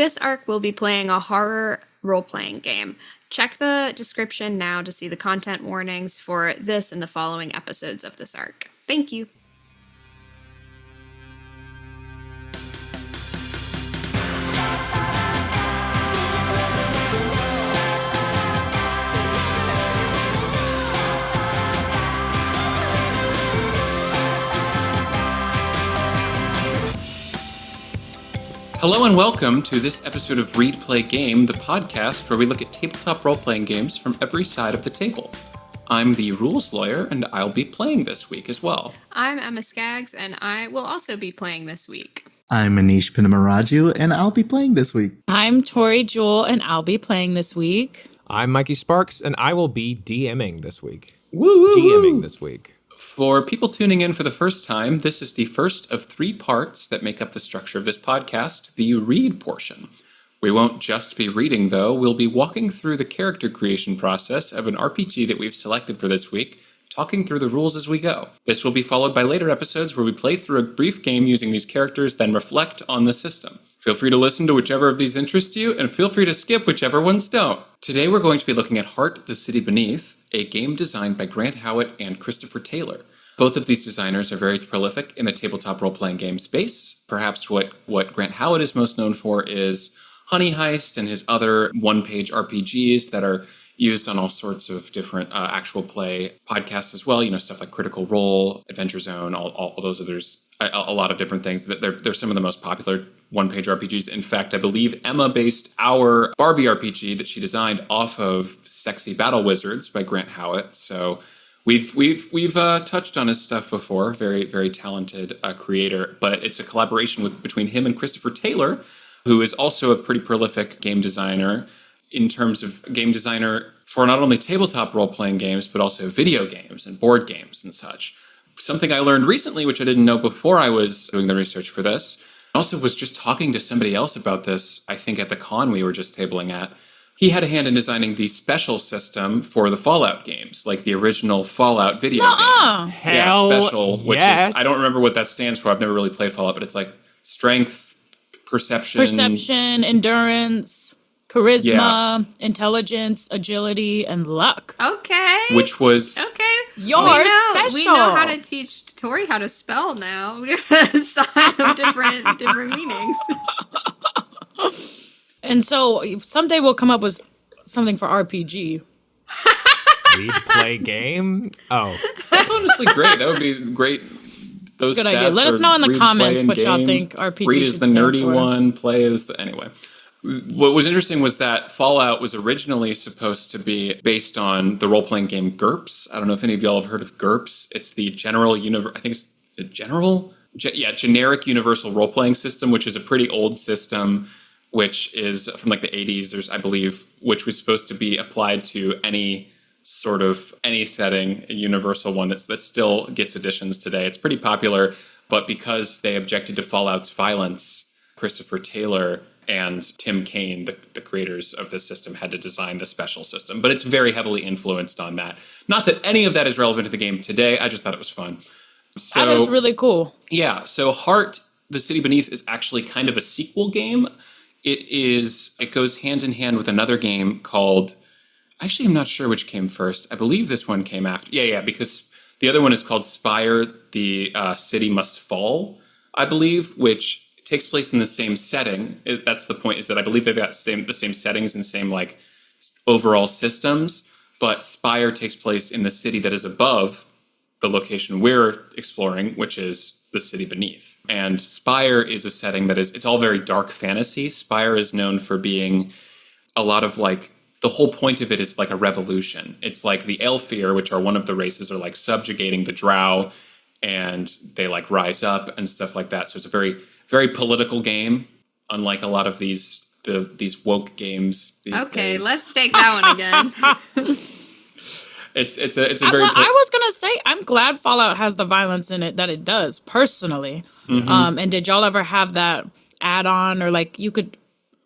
This arc will be playing a horror role-playing game. Check the description now to see the content warnings for this and the following episodes of this arc. Thank you. Hello and welcome to this episode of Read, Play, Game, the podcast where we look at tabletop role-playing games from every side of the table. I'm the rules lawyer, and I'll be playing this week as well. I'm Emma Skaggs, and I will also be playing this week. I'm Manish Pinamaraju, and I'll be playing this week. I'm Tori Jewell, and I'll be playing this week. I'm Mikey Sparks, and I will be DMing this week. Woo! GMing this week. For people tuning in for the first time, this is the first of three parts that make up the structure of this podcast, the read portion. We won't just be reading, though. We'll be walking through the character creation process of an RPG that we've selected for this week, talking through the rules as we go. This will be followed by later episodes where we play through a brief game using these characters, then reflect on the system. Feel free to listen to whichever of these interests you, and feel free to skip whichever ones don't. Today we're going to be looking at Heart, the City Beneath, a game designed by Grant Howitt and Christopher Taylor. Both of these designers are very prolific in the tabletop role-playing game space. Perhaps what Grant Howitt is most known for is Honey Heist and his other one-page RPGs that are used on all sorts of different actual play podcasts as well. You know, stuff like Critical Role, Adventure Zone, all those others, a lot of different things. They're some of the most popular one-page RPGs. In fact, I believe Emma based our Barbie RPG that she designed off of Sexy Battle Wizards by Grant Howitt. So we've touched on his stuff before. Very, very talented creator. But it's a collaboration between him and Christopher Taylor, who is also a pretty prolific game designer in terms of game designer for not only tabletop role-playing games, but also video games and board games and such. Something I learned recently, which I didn't know before I was doing the research for this, also was just talking to somebody else about this, I think at the con we were just tabling at. He had a hand in designing the special system for the Fallout games, like the original Fallout video game. Hell Special, which yes. is, I don't remember what that stands for. I've never really played Fallout, but it's like strength, perception, endurance, charisma, intelligence, agility, and luck. Okay. which was You're special. We know how to teach Tori how to spell now. We gotta assign them different meanings. And so someday we'll come up with something for RPG. Read, play, game? Oh. That's honestly great. That would be great. Those Good idea. stats Let us are know in the read, comments play, what and y'all game. think RPG Read is should the stand nerdy for. one. Play is the... Anyway. What was interesting was that Fallout was originally supposed to be based on the role-playing game GURPS. I don't know if any of y'all have heard of GURPS. It's the generic universal role-playing system, which is a pretty old system, which is from like the 80s, I believe, which was supposed to be applied to any setting, a universal one that still gets additions today. It's pretty popular, but because they objected to Fallout's violence, Christopher Taylor and Tim Kaine, the creators of this system, had to design the special system. But it's very heavily influenced on that. Not that any of that is relevant to the game today. I just thought it was fun. So, That is really cool. yeah, so Heart, the City Beneath is actually kind of a sequel game. It goes hand in hand with another game called, actually I'm not sure which came first. I believe this one came after. Yeah, because the other one is called Spire, the City Must Fall, I believe, which takes place in the same setting. That's the point, is that I believe they've got the same settings and same like overall systems, but Spire takes place in the city that is above the location we're exploring, which is the City Beneath. And Spire is a setting it's all very dark fantasy. Spire is known for being a lot of like, the whole point of it is like a revolution. It's like the Aelfir, which are one of the races, are like subjugating the Drow, and they like rise up and stuff like that. So it's a very, very political game, unlike a lot of these woke games these Okay, days. let's take that one again. It's a very... I was going to say, I'm glad Fallout has the violence in it that it does, personally. Mm-hmm. And did y'all ever have that add-on, or like you could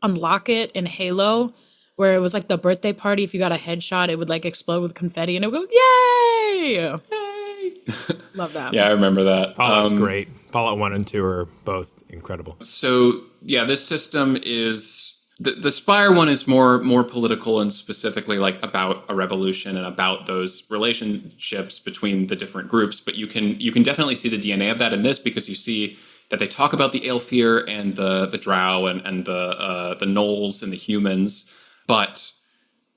unlock it in Halo, where it was like the birthday party, if you got a headshot, it would like explode with confetti and it would go, yay! Love that. Yeah, I remember that. Fallout's great. Fallout 1 and 2 are both incredible. So, yeah, this system is... The Spire one is more political and specifically like about a revolution and about those relationships between the different groups. But you can definitely see the DNA of that in this, because you see that they talk about the Aelfir and the Drow and the Gnolls and the humans. But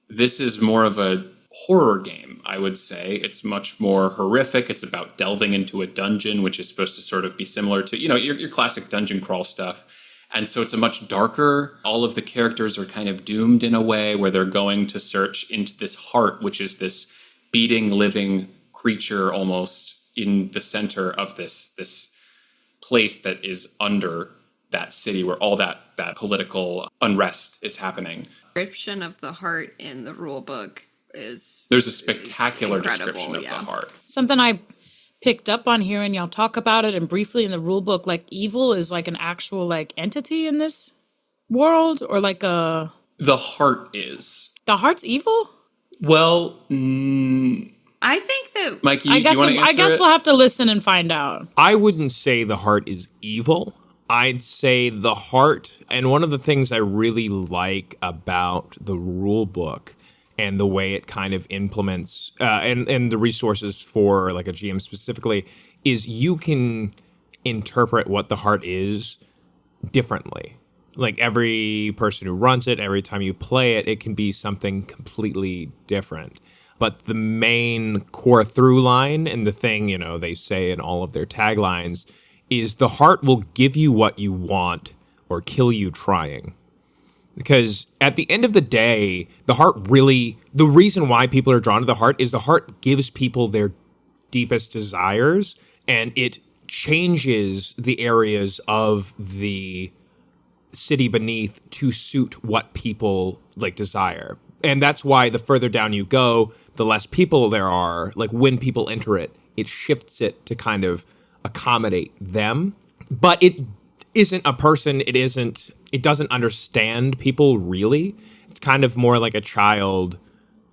this is more of a horror game, I would say. It's much more horrific. It's about delving into a dungeon, which is supposed to sort of be similar to, your classic dungeon crawl stuff. And so it's a much darker, all of the characters are kind of doomed in a way where they're going to search into this heart, which is this beating, living creature almost in the center of this place that is under that city where all that political unrest is happening. Description of the heart in the rule book There's a spectacular description of the heart. Something I picked up on here, and y'all talk about it and briefly in the rule book, like evil is like an actual like entity in this world, or like a... The heart is. The heart's evil? Well, I think that... Mikey, I you want to answer I guess it? we'll have to listen and find out. I wouldn't say the heart is evil. I'd say the heart, and one of the things I really like about the rule book and the way it kind of implements and the resources for like a GM specifically, is you can interpret what the heart is differently. Like every person who runs it, every time you play it, it can be something completely different. But the main core through line and the thing, they say in all of their taglines is the heart will give you what you want or kill you trying. Because at the end of the day, the reason why people are drawn to the heart is the heart gives people their deepest desires, and it changes the areas of the city beneath to suit what people like desire. And that's why the further down you go, the less people there are. Like when people enter it, it shifts it to kind of accommodate them. But it isn't a person, it doesn't understand people really. It's kind of more like a child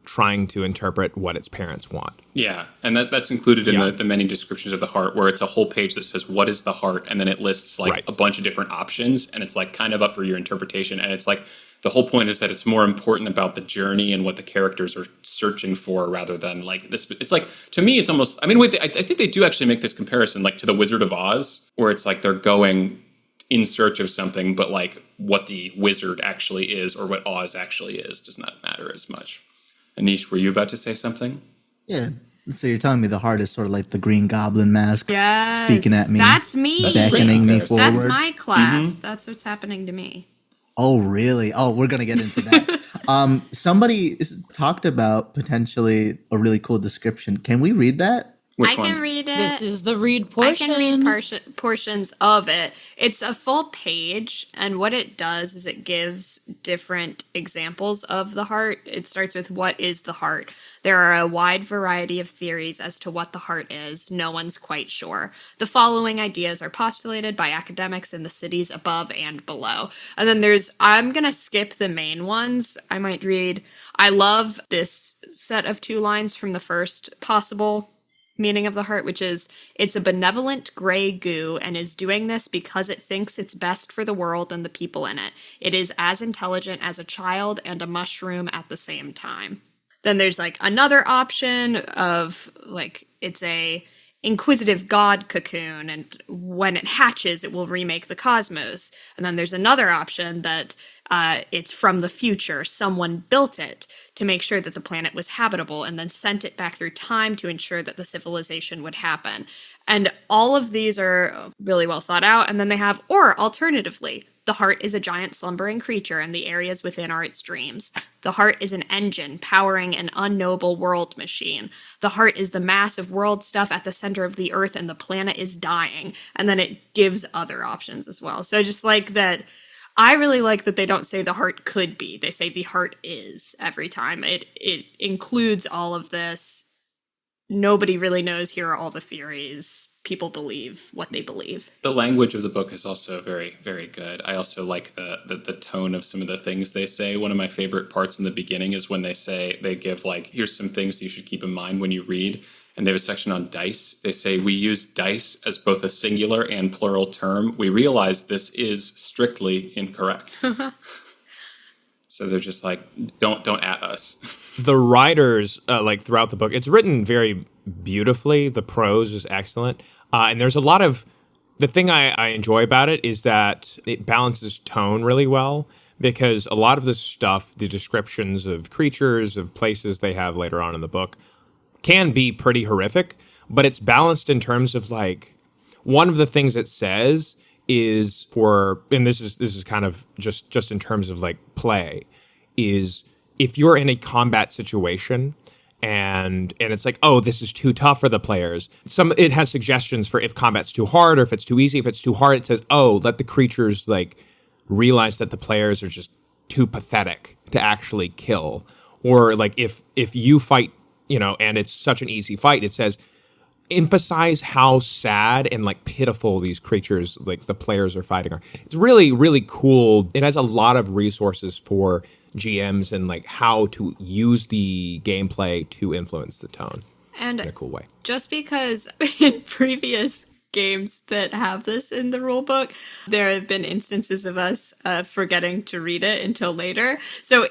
trying to interpret what its parents want. Yeah, and that's included in the many descriptions of the heart, where it's a whole page that says, what is the heart? And then it lists like a bunch of different options, and it's like kind of up for your interpretation. And it's like, the whole point is that it's more important about the journey and what the characters are searching for rather than like this. It's like, to me, it's almost, I think they do actually make this comparison like to the Wizard of Oz, where it's like they're going in search of something, but like what the wizard actually is or what Oz actually is does not matter as much. Anish, were you about to say something? Yeah. So you're telling me the heart is sort of like the Green Goblin mask, Yes, speaking at me. That's me. Beckoning me forward. That's my class. That's what's happening to me. Oh, really? Oh, we're going to get into that. Somebody talked about potentially a really cool description. Can we read that? Which I one? can read it. This is the read portion. I can read portions of it. It's a full page, and what it does is it gives different examples of the heart. It starts with, what is the heart? There are a wide variety of theories as to what the heart is. No one's quite sure. The following ideas are postulated by academics in the cities above and below. And then I'm going to skip the main ones. I might read, I love this set of 2 lines from the first possible meaning of the heart, which is, it's a benevolent gray goo and is doing this because it thinks it's best for the world and the people in it. It is as intelligent as a child and a mushroom at the same time. Then there's like another option of like, it's a inquisitive god cocoon, and when it hatches, it will remake the cosmos. And then there's another option that it's from the future. Someone built it to make sure that the planet was habitable and then sent it back through time to ensure that the civilization would happen. And all of these are really well thought out. And then they have, or alternatively, the heart is a giant slumbering creature and the areas within are its dreams. The heart is an engine powering an unknowable world machine. The heart is the mass of world stuff at the center of the earth and the planet is dying. And then it gives other options as well. So I just like that. I really like that they don't say the heart could be. They say the heart is every time. It includes all of this. Nobody really knows. Here are all the theories. People believe what they believe. The language of the book is also very, very good. I also like the tone of some of the things they say. One of my favorite parts in the beginning is when they give like, here's some things you should keep in mind when you read. and they have a section on dice. They say, we use dice as both a singular and plural term. We realize this is strictly incorrect. So they're just like, don't at us. The writers, like throughout the book, it's written very beautifully. The prose is excellent. And there's a lot of, the thing I enjoy about it is that it balances tone really well, because a lot of this stuff, the descriptions of creatures, of places they have later on in the book, can be pretty horrific, but it's balanced in terms of like, one of the things it says is for, and this is kind of just in terms of like play, is if you're in a combat situation and it's like, oh, this is too tough for the players. It has suggestions for if combat's too hard or if it's too easy. If it's too hard, it says, oh, let the creatures like realize that the players are just too pathetic to actually kill. Or like if you fight, and it's such an easy fight, it says, emphasize how sad and like pitiful these creatures, like the players are fighting, are. It's really, really cool. It has a lot of resources for GMs and like how to use the gameplay to influence the tone And in a cool way. just because in previous games that have this in the rule book, there have been instances of us forgetting to read it until later. So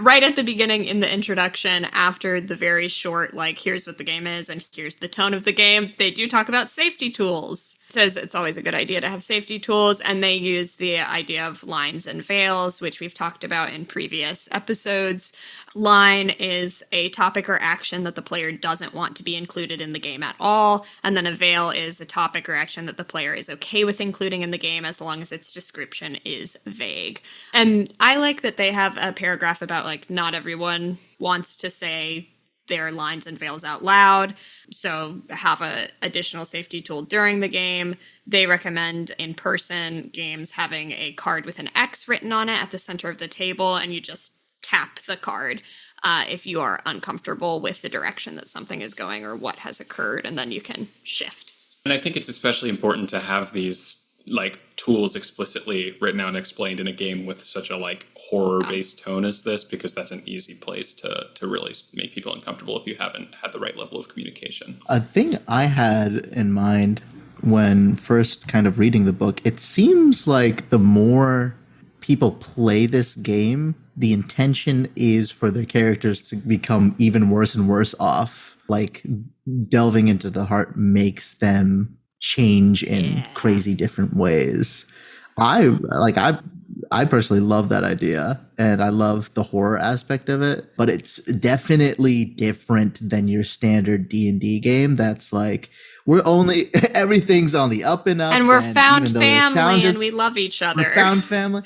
right at the beginning in the introduction, after the very short, like, here's what the game is and here's the tone of the game, they do talk about safety tools. It says it's always a good idea to have safety tools, and they use the idea of lines and veils, which we've talked about in previous episodes. Line is a topic or action that the player doesn't want to be included in the game at all, and then a veil is a topic or action that the player is okay with including in the game as long as its description is vague. And I like that they have a paragraph about, like, not everyone wants to say their lines and veils out loud, so have a additional safety tool during the game. They recommend in-person games having a card with an X written on it at the center of the table, and you just tap the card if you are uncomfortable with the direction that something is going or what has occurred, and then you can shift. And I think it's especially important to have these like tools explicitly written out and explained in a game with such a like horror-based tone as this, because that's an easy place to really make people uncomfortable if you haven't had the right level of communication. A thing I had in mind when first kind of reading the book, it seems like the more people play this game, the intention is for their characters to become even worse and worse off. Like, delving into the heart makes them change in crazy different ways. I personally love that idea, and I love the horror aspect of it, but it's definitely different than your standard D&D game that's like, everything's on the up and up, And we're found even though there are family challenges, and we love each other. we're found family.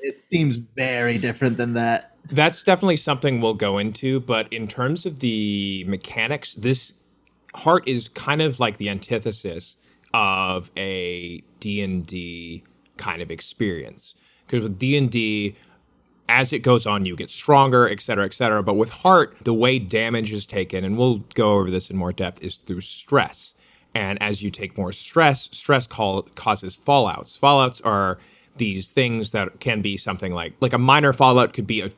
It seems very different than that. That's definitely something we'll go into, but in terms of the mechanics, this heart is kind of like the antithesis of a D&D kind of experience. Because with D&D, as it goes on, you get stronger, et cetera, et cetera. But with heart, the way damage is taken, and we'll go over this in more depth, is through stress. And as you take more stress causes fallouts. Fallouts are these things that can be something like a minor fallout could be a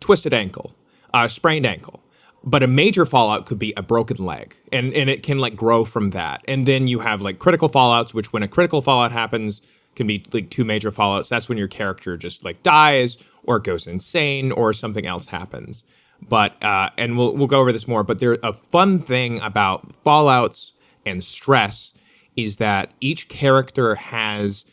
twisted ankle, a sprained ankle. But a major fallout could be a broken leg, and it can like grow from that. And then you have like critical fallouts, which when a critical fallout happens can be like two major fallouts. That's when your character just like dies or goes insane or something else happens. But and we'll go over this more. But a fun thing about fallouts and stress is that each character has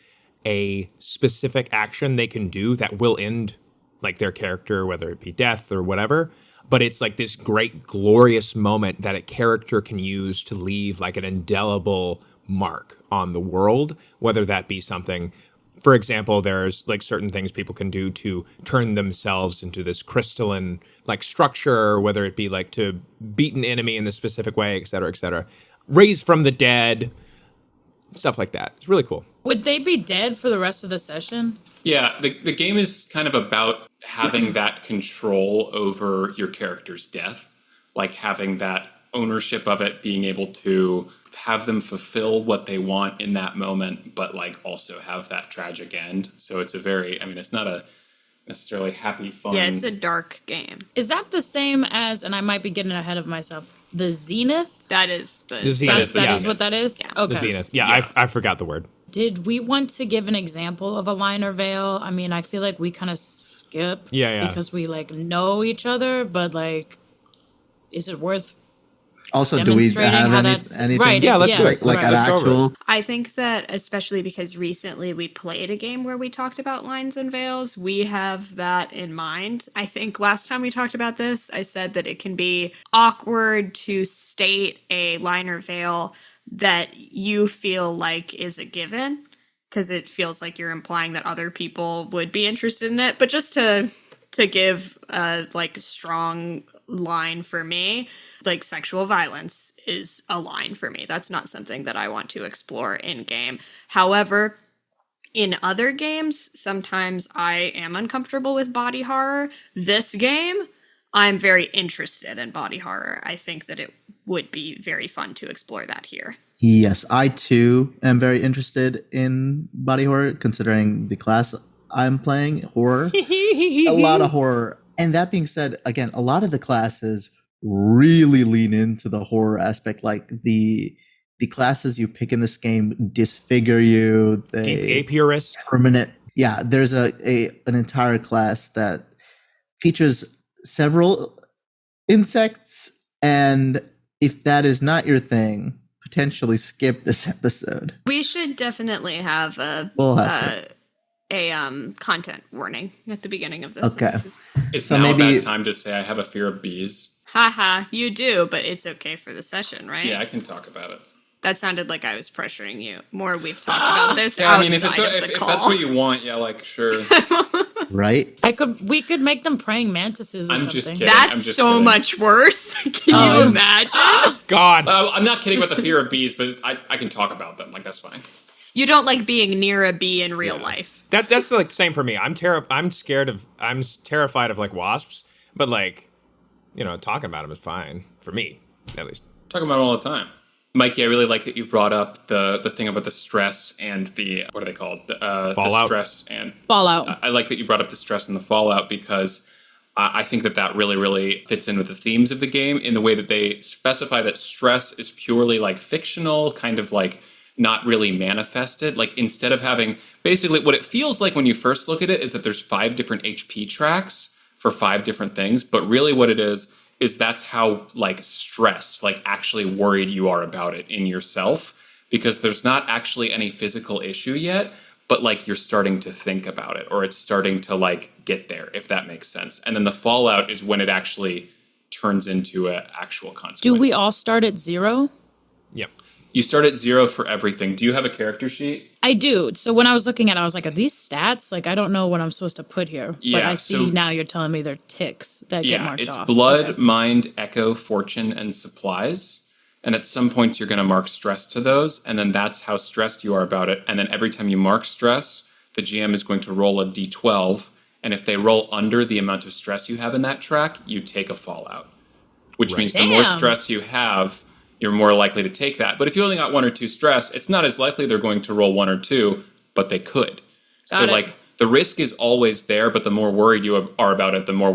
a specific action they can do that will end like their character, whether it be death or whatever. But it's like this great, glorious moment that a character can use to leave like an indelible mark on the world, whether that be something, for example, there's like certain things people can do to turn themselves into this crystalline like structure, whether it be like to beat an enemy in this specific way, et cetera, et cetera. Raise from the dead, stuff like that. It's really cool. Would they be dead for the rest of the session? Yeah, the game is kind of about having that control over your character's death, like having that ownership of it, being able to have them fulfill what they want in that moment, but like also have that tragic end. So it's it's not a necessarily happy, fun. Yeah, it's a dark game. Is that the same as, and I might be getting ahead of myself, the Zenith? That is The Zenith. That yeah. is what that is? Yeah. Okay. The Zenith. Yeah. I forgot the word. Did we want to give an example of a line or veil? I mean, I feel like we kind of skip. Yeah. Because we, like, know each other, but, like, is it worth Also, do we demonstrating have how that's anything? right? Yeah, let's do it. Like an Let's go over actual. I think that especially because recently we played a game where we talked about lines and veils, we have that in mind. I think last time we talked about this, I said that it can be awkward to state a line or veil that you feel like is a given because it feels like you're implying that other people would be interested in it. But just to give a like strong line for me, like sexual violence is a line for me. That's not something that I want to explore in game. However, in other games, sometimes I am uncomfortable with body horror. This game, I'm very interested in body horror. I think that it would be very fun to explore that here. Yes, I too am very interested in body horror, considering the class I'm playing, horror. A lot of horror. And that being said, again, a lot of the classes really lean into the horror aspect. Like the classes you pick in this game disfigure you. DPA purists. Permanent. Yeah, there's an entire class that features several insects, and if that is not your thing, potentially skip this episode. We should definitely have We'll have a content warning at the beginning of this. Okay. It's So now maybe- a bad time to say I have a fear of bees. Haha, you do, but it's okay for the session, right? Yeah, I can talk about it. That sounded like I was pressuring you. More we've talked about this Yeah, I outside mean, if of the if call. that's what you want, yeah, like sure. Right? We could make them praying mantises or I'm something. just kidding. That's I'm just so kidding. much worse. Can Oh. you imagine? God. I'm not kidding about the fear of bees, but I can talk about them. Like that's fine. You don't like being near a bee in real life. That's like the same for me. I'm terrified of like wasps, but like, talking about them is fine for me, at least. Talk about it all the time. Mikey, I really like that you brought up the thing about the stress and the, what are they called? The Fallout. stress and Fallout. I like that you brought up the stress and the fallout because I think that really, really fits in with the themes of the game in the way that they specify that stress is purely like fictional, kind of like not really manifested. Like instead of having, basically what it feels like when you first look at it is that there's 5 different HP tracks for 5 different things, but really what it is that's how like stressed, like actually worried you are about it in yourself, because there's not actually any physical issue yet, but like you're starting to think about it or it's starting to like get there, if that makes sense. And then the fallout is when it actually turns into an actual consequence. Do we all start at 0? Yep. You start at 0 for everything. Do you have a character sheet? I do. So when I was looking at it, I was like, are these stats? Like, I don't know what I'm supposed to put here. But Yeah, I see so- now you're telling me they're ticks that get Yeah, marked it's off. blood, Okay. mind, echo, fortune, and supplies. And at some points, you're going to mark stress to those. And then that's how stressed you are about it. And then every time you mark stress, the GM is going to roll a d12. And if they roll under the amount of stress you have in that track, you take a fallout. Which Right. means the more Damn. stress you have, you're more likely to take that. But if you only got 1 or 2 stress, it's not as likely they're going to roll 1 or 2, but they could. So Got it. like the risk is always there, but the more worried you are about it, the more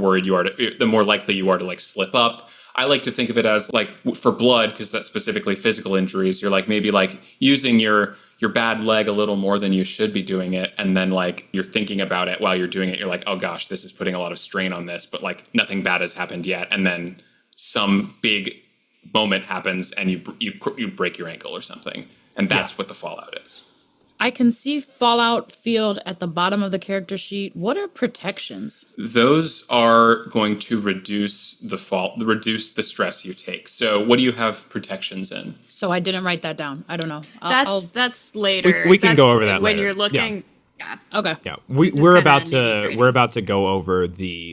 likely you are to like slip up. I like to think of it as like for blood, because that's specifically physical injuries. You're like maybe like using your bad leg a little more than you should be doing it, and then like you're thinking about it while you're doing it. You're like, oh gosh, this is putting a lot of strain on this, but like nothing bad has happened yet, and then some big moment happens and you break your ankle or something, and that's what the fallout is. I can see Fallout field at the bottom of the character sheet. What are protections? Those are going to reduce the stress you take. So what do you have protections in? So I didn't write that down. I don't know. I'll- That's later. We can go That's over that when later. you're looking. Yeah. okay. Yeah, This is we're kinda about to nitty-gritty. we're about to go over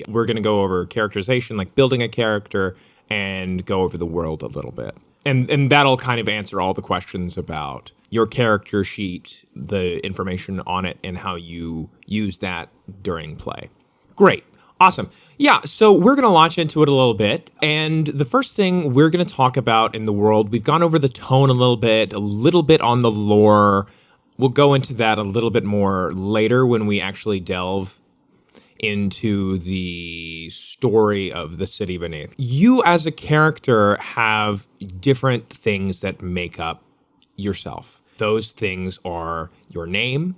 we're going to go over characterization, like building a character, and go over the world a little bit, and that'll kind of answer all the questions about your character sheet, the information on it, and how you use that during play. Great, awesome. Yeah, so we're going to launch into it a little bit, and the first thing we're going to talk about in the world, we've gone over the tone a little bit on the lore. We'll go into that a little bit more later when we actually delve into the story of the city beneath. You as a character have different things that make up yourself. Those things are your name,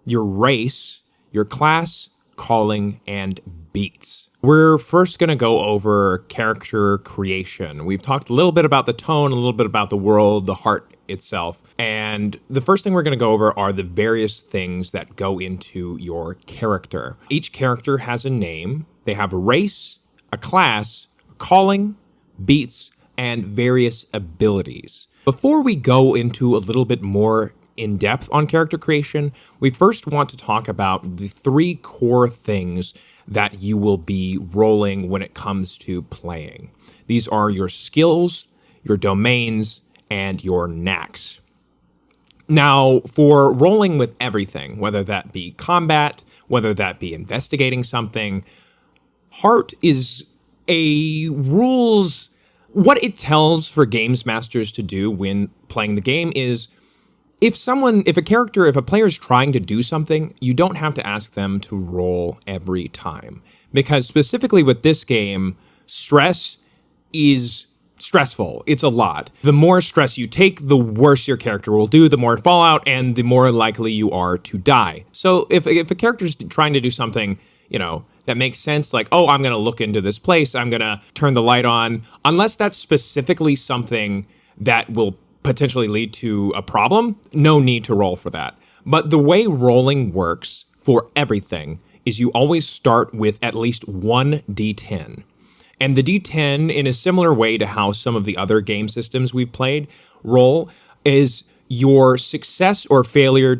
your race, your class, calling, and beats. We're first going to go over character creation. We've talked a little bit about the tone, a little bit about the world, the heart itself. And the first thing we're going to go over are the various things that go into your character. Each character has a name. They have a race, a class, a calling, beats, and various abilities. Before we go into a little bit more in depth on character creation, we first want to talk about the three core things that you will be rolling when it comes to playing. These are your skills, your domains, and your knacks. Now, for rolling with everything, whether that be combat, whether that be investigating something, heart is a rules. What it tells for games masters to do when playing the game is if a player is trying to do something, you don't have to ask them to roll every time. Because specifically with this game, stress is stressful. It's a lot. The more stress you take, the worse your character will do, the more fallout, and the more likely you are to die. So if a character's trying to do something, that makes sense, like, oh, I'm going to look into this place, I'm going to turn the light on, unless that's specifically something that will potentially lead to a problem, no need to roll for that. But the way rolling works for everything is you always start with at least one d10. And the d10, in a similar way to how some of the other game systems we've played roll, is your success or failure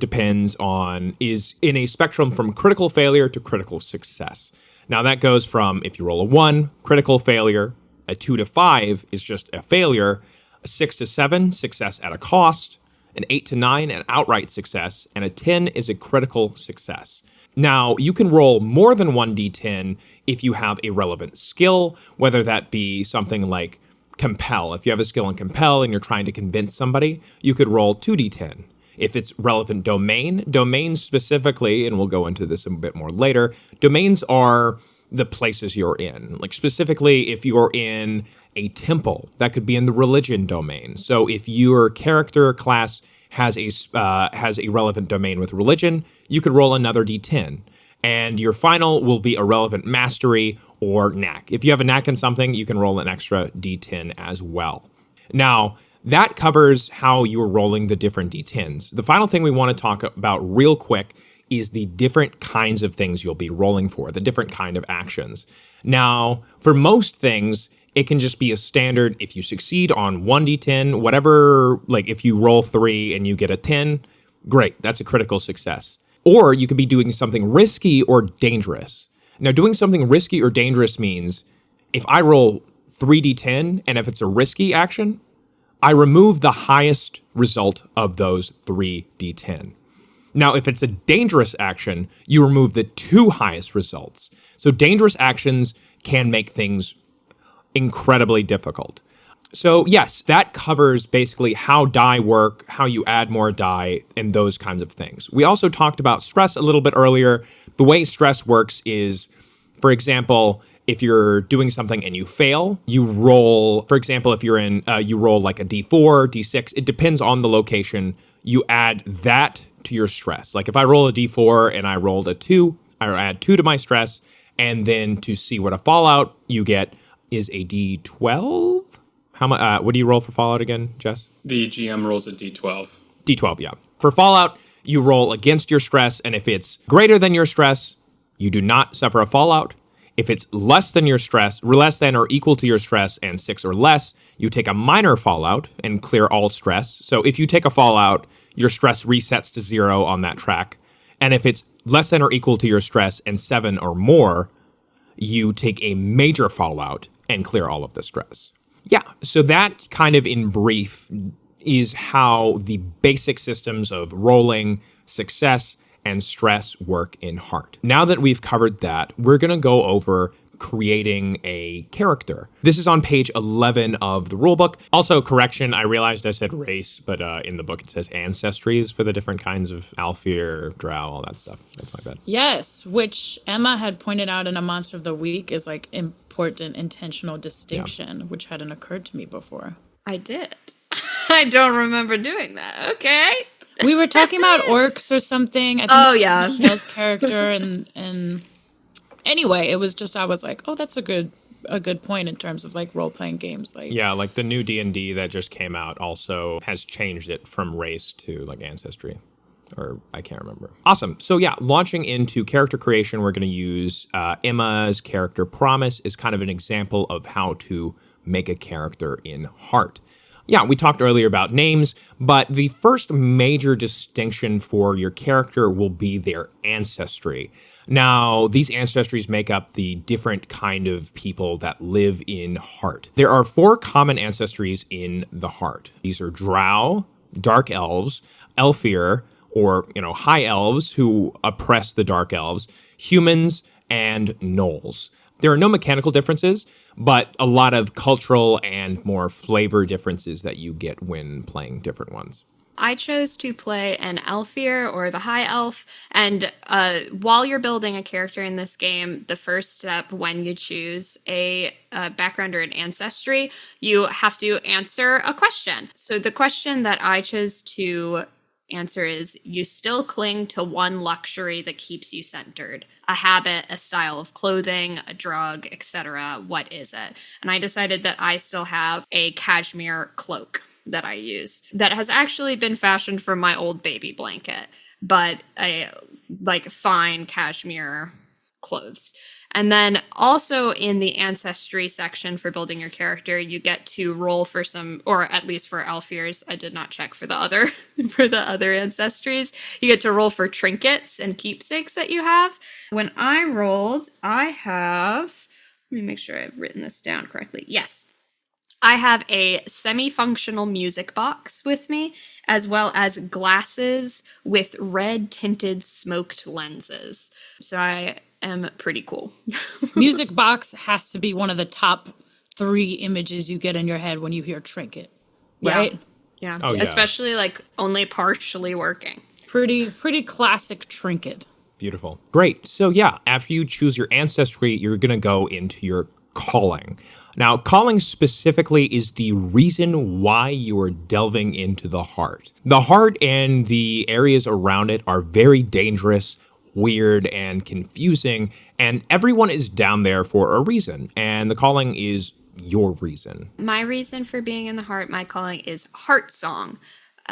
is in a spectrum from critical failure to critical success. Now that goes from, if you roll a 1, critical failure, a 2 to 5 is just a failure, a 6 to 7, success at a cost, an 8 to 9, an outright success, and a 10 is a critical success. Now, you can roll more than one d10 if you have a relevant skill, whether that be something like compel. If you have a skill in compel and you're trying to convince somebody, you could roll 2d10. If it's relevant domains specifically, and we'll go into this a bit more later, domains are the places you're in. Like specifically, if you're in a temple, that could be in the religion domain. So if your character class has a relevant domain with religion, you could roll another d10. And your final will be a relevant mastery or knack. If you have a knack in something, you can roll an extra d10 as well. Now, that covers how you're rolling the different d10s. The final thing we want to talk about real quick is the different kinds of things you'll be rolling for, the different kind of actions. Now, for most things, it can just be a standard. If you succeed on 1d10, whatever, like if you roll 3 and you get a 10, great, that's a critical success. Or you could be doing something risky or dangerous. Now, doing something risky or dangerous means if I roll 3d10 and if it's a risky action, I remove the highest result of those 3d10. Now, if it's a dangerous action, you remove the 2 highest results. So dangerous actions can make things incredibly difficult. So yes, that covers basically how die work, how you add more die, and those kinds of things. We also talked about stress a little bit earlier. The way stress works is, for example, if you're doing something and you fail, you roll, for example, if you're in, you roll like a d4, d6, it depends on the location. You add that to your stress. Like if I roll a d4 and I rolled a 2, I add 2 to my stress, and then to see what a fallout you get is a d12. How much? What do you roll for fallout again, Jess? The GM rolls a d12. D12, yeah. For fallout, you roll against your stress, and if it's greater than your stress, you do not suffer a fallout. If it's less than your stress, less than or equal to your stress, and 6 or less, you take a minor fallout and clear all stress. So if you take a fallout, your stress resets to 0 on that track. And if it's less than or equal to your stress and 7 or more, you take a major fallout and clear all of the stress. Yeah, so that kind of in brief is how the basic systems of rolling, success, and stress work in Heart. Now that we've covered that, we're going to go over creating a character. This is on page 11 of the rulebook. Also, correction, I realized I said race, but in the book it says ancestries for the different kinds of Alfir, Drow, all that stuff. That's my bad. Yes, which Emma had pointed out in a Monster of the Week is like important intentional distinction, which hadn't occurred to me before. I did. I don't remember doing that. Okay. We were talking about orcs or something. I think Michelle's character and anyway, it was just I was like, oh, that's a good point in terms of like role playing games. Like like the new D&D that just came out also has changed it from race to like ancestry, or I can't remember. Awesome. So yeah, launching into character creation, we're going to use Emma's character Promise is kind of an example of how to make a character in Heart. Yeah, we talked earlier about names, but the first major distinction for your character will be their ancestry. Now, these ancestries make up the different kind of people that live in Heart. There are 4 common ancestries in the Heart. These are Drow, Dark Elves, Elfir, or, High Elves who oppress the Dark Elves, humans, and Gnolls. There are no mechanical differences, but a lot of cultural and more flavor differences that you get when playing different ones. I chose to play an Elfir or the High Elf, and while you're building a character in this game, the first step when you choose a background or an ancestry, you have to answer a question. So the question that I chose to answer is, you still cling to one luxury that keeps you centered. A habit, a style of clothing, a drug, etc. What is it? And I decided that I still have a cashmere cloak that I use that has actually been fashioned from my old baby blanket, but I like fine cashmere clothes. And then also in the ancestry section for building your character, you get to roll for some, or at least for Alfirs, I did not check for the other ancestries. You get to roll for trinkets and keepsakes that you have. When I rolled, I have, let me make sure I've written this down correctly. Yes. I have a semi-functional music box with me, as well as glasses with red tinted smoked lenses. So I am pretty cool. Music box has to be one of the top 3 images you get in your head when you hear trinket, right? Yeah. Oh, yeah. Especially like only partially working. Pretty classic trinket. Beautiful. Great. So yeah, after you choose your ancestry, you're going to go into your calling. Now, calling specifically is the reason why you are delving into the Heart. The Heart and the areas around it are very dangerous, weird, and confusing, and everyone is down there for a reason, and the calling is your reason. My reason for being in the Heart, my calling is Heart Song,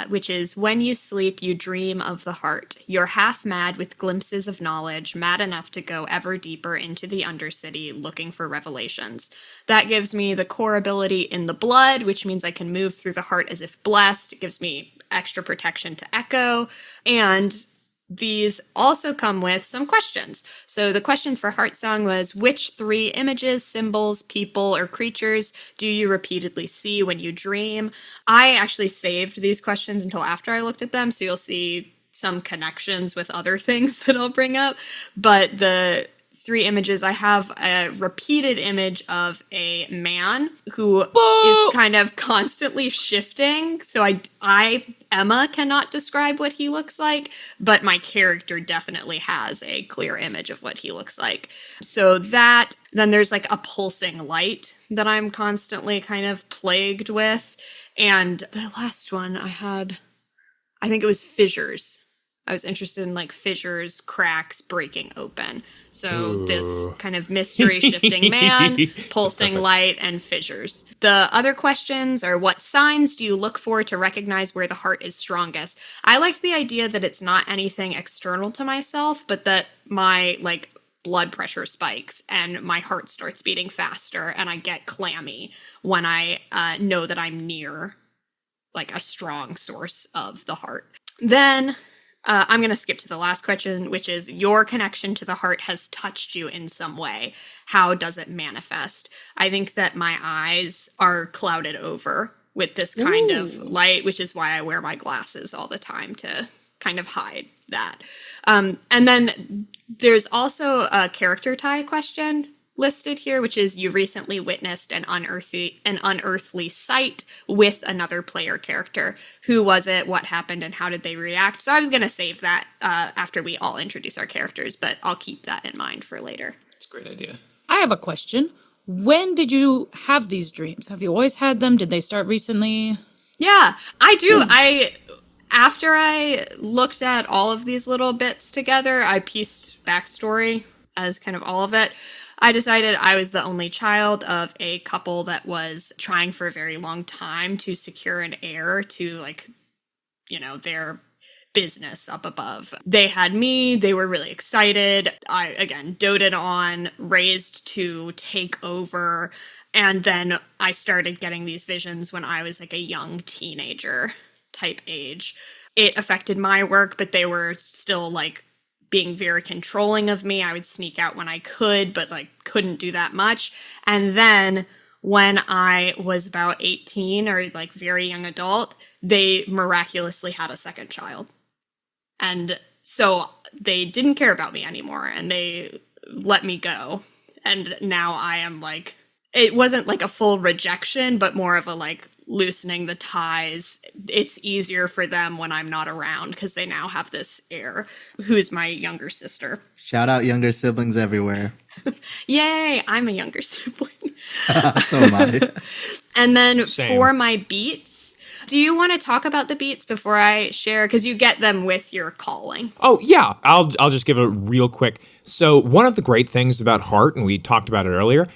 which is when you sleep, you dream of the heart. You're half mad with glimpses of knowledge, mad enough to go ever deeper into the Undercity looking for revelations. That gives me the core ability in the blood, which means I can move through the heart as if blessed. It gives me extra protection to echo, and these also come with some questions. So the questions for Heart Song was, which 3 images, symbols, people, or creatures do you repeatedly see when you dream? I actually saved these questions until after I looked at them, so you'll see some connections with other things that I'll bring up. But the 3 images, I have a repeated image of a man who is kind of constantly shifting. So Emma cannot describe what he looks like, but my character definitely has a clear image of what he looks like. So that, then there's like a pulsing light that I'm constantly kind of plagued with. And the last one I think it was fissures. I was interested in like fissures, cracks breaking open. So this kind of mystery shifting man, pulsing light, and fissures. The other questions are, what signs do you look for to recognize where the heart is strongest? I liked the idea that it's not anything external to myself, but that my like blood pressure spikes and my heart starts beating faster and I get clammy when I know that I'm near like a strong source of the heart. Then I'm going to skip to the last question, which is, your connection to the heart has touched you in some way. How does it manifest? I think that my eyes are clouded over with this kind of light, which is why I wear my glasses all the time to kind of hide that. And then there's also a character tie question, listed here, which is you recently witnessed an unearthly sight with another player character. Who was it? What happened? And how did they react? So I was going to save that after we all introduce our characters, but I'll keep that in mind for later. That's a great idea. I have a question. When did you have these dreams? Have you always had them? Did they start recently? Yeah, I do. After I looked at all of these little bits together, I pieced backstory as kind of all of it. I decided I was the only child of a couple that was trying for a very long time to secure an heir to, like, you know, their business up above. They had me. They were really excited. I, again, doted on, raised to take over. And then I started getting these visions when I was like a young teenager type age. It affected my work, but they were still like being very controlling of me. I would sneak out when I could, but like couldn't do that much. And then when I was about 18 or like very young adult, they miraculously had a second child. And so they didn't care about me anymore and they let me go. And now I am like, it wasn't like a full rejection, but more of a like loosening the ties. It's easier for them when I'm not around because they now have this heir who's my younger sister. Shout out younger siblings everywhere. Yay, I'm a younger sibling. So am I. And then Same. for my beats, do you want to talk about the beats before I share? Because you get them with your calling. Oh, yeah. I'll just give a real quick. So one of the great things about Heart, and we talked about it earlier,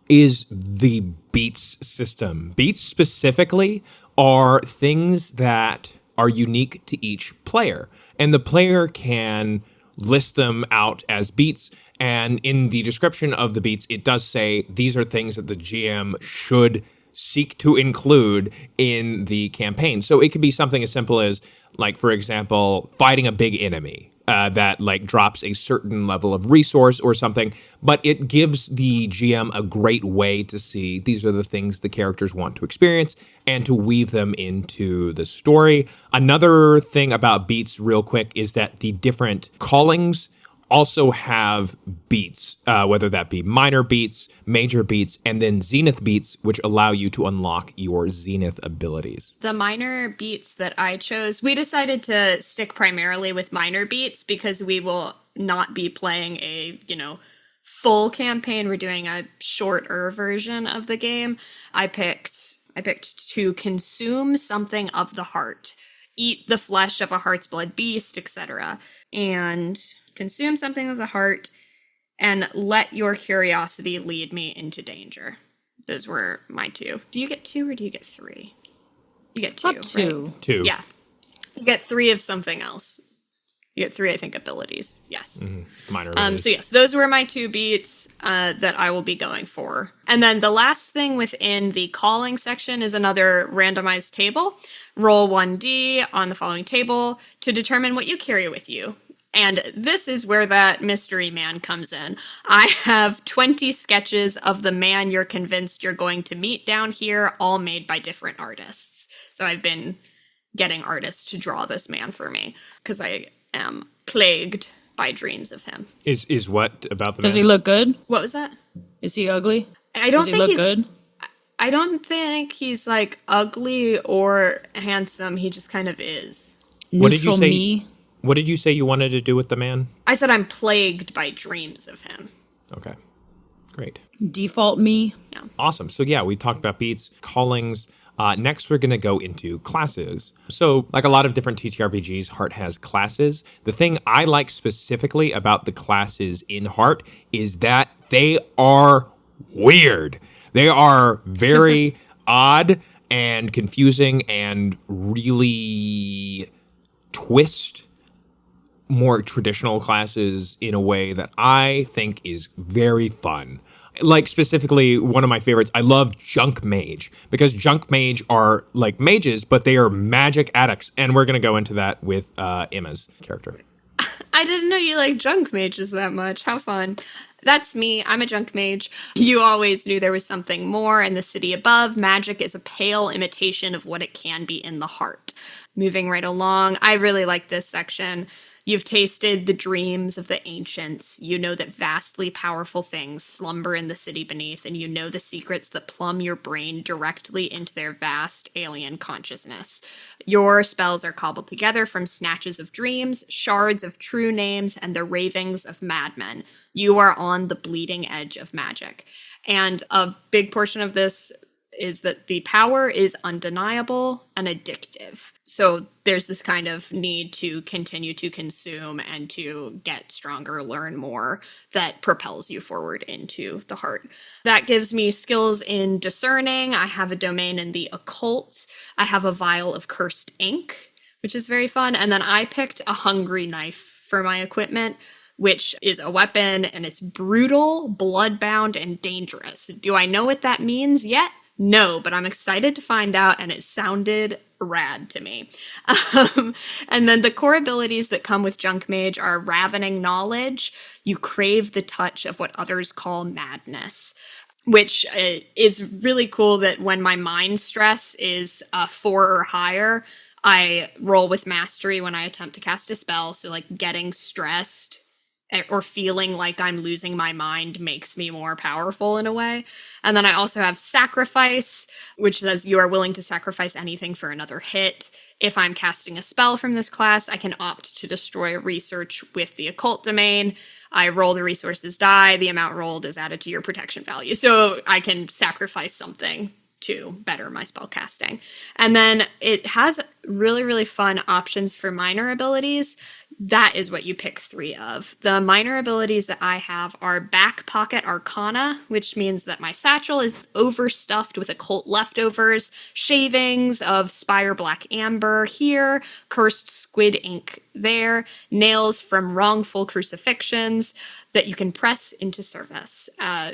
is the beats system. Beats specifically are things that are unique to each player. And the player can list them out as beats. And in the description of the beats, it does say these are things that the GM should seek to include in the campaign. So it could be something as simple as, like, for example, fighting a big enemy that like drops a certain level of resource or something, but it gives the GM a great way to see these are the things the characters want to experience and to weave them into the story. Another thing about beats real quick is that the different callings also have beats, whether that be minor beats, major beats, and then zenith beats, which allow you to unlock your zenith abilities. The minor beats that I chose, we decided to stick primarily with minor beats because we will not be playing a, full campaign. We're doing a shorter version of the game. I picked to consume something of the heart, eat the flesh of a heart's blood beast, etc. And consume something of the heart, and let your curiosity lead me into danger. Those were my two. Do you get 2 or do you get 3? You get 2. Up 2. Right? 2. Yeah. You get 3 of something else. You get 3, I think, abilities. Yes. Mm-hmm. Minor abilities. So yes, those were my 2 beats that I will be going for. And then the last thing within the calling section is another randomized table. Roll 1d on the following table to determine what you carry with you. And this is where that mystery man comes in. I have 20 sketches of the man you're convinced you're going to meet down here, all made by different artists. So I've been getting artists to draw this man for me because I am plagued by dreams of him. Is what about the Does man? he look good? What was that? Is he ugly? I don't Does he think look he's good? I don't think he's like ugly or handsome. He just kind of is. What did you Neutral say? me? What did you say you wanted to do with the man? I said I'm plagued by dreams of him. Okay. Great. Default me? Awesome. So yeah, we talked about beats, callings. Next, we're going to go into classes. So like a lot of different TTRPGs, Heart has classes. The thing I like specifically about the classes in Heart is that they are weird. They are very odd and confusing and really twist more traditional classes in a way that I think is very fun. Like specifically, one of my favorites, I love Junk Mage, because Junk Mage are like mages, but they are magic addicts. And we're going to go into that with Emma's character. I didn't know you like junk mages that much. How fun. That's me. I'm a junk mage. You always knew there was something more in the city above. Magic is a pale imitation of what it can be in the heart. Moving right along, I really like this section. You've tasted the dreams of the ancients. You know that vastly powerful things slumber in the city beneath, and you know the secrets that plumb your brain directly into their vast alien consciousness. Your spells are cobbled together from snatches of dreams, shards of true names, and the ravings of madmen. You are on the bleeding edge of magic. And a big portion of this is that the power is undeniable and addictive. So there's this kind of need to continue to consume and to get stronger, learn more, that propels you forward into the heart. That gives me skills in discerning. I have a domain in the occult. I have a vial of cursed ink, which is very fun. And then I picked a hungry knife for my equipment, which is a weapon, and it's brutal, bloodbound, and dangerous. Do I know what that means yet? No, but I'm excited to find out, and it sounded rad to me. And then the core abilities that come with Junk Mage are Ravening Knowledge. You crave the touch of what others call madness, which is really cool that when my mind stress is 4 or higher, I roll with Mastery when I attempt to cast a spell. So like getting stressed or feeling like I'm losing my mind makes me more powerful in a way. And then I also have Sacrifice, which says you are willing to sacrifice anything for another hit. If I'm casting a spell from this class, I can opt to destroy research with the occult domain. I roll the resources die. The amount rolled is added to your protection value. So I can sacrifice something to better my spell casting. And then it has really, really fun options for minor abilities. That is what you pick 3 of. The minor abilities that I have are Back Pocket Arcana, which means that my satchel is overstuffed with occult leftovers, shavings of Spire Black Amber here, Cursed Squid Ink there, nails from wrongful crucifixions that you can press into service,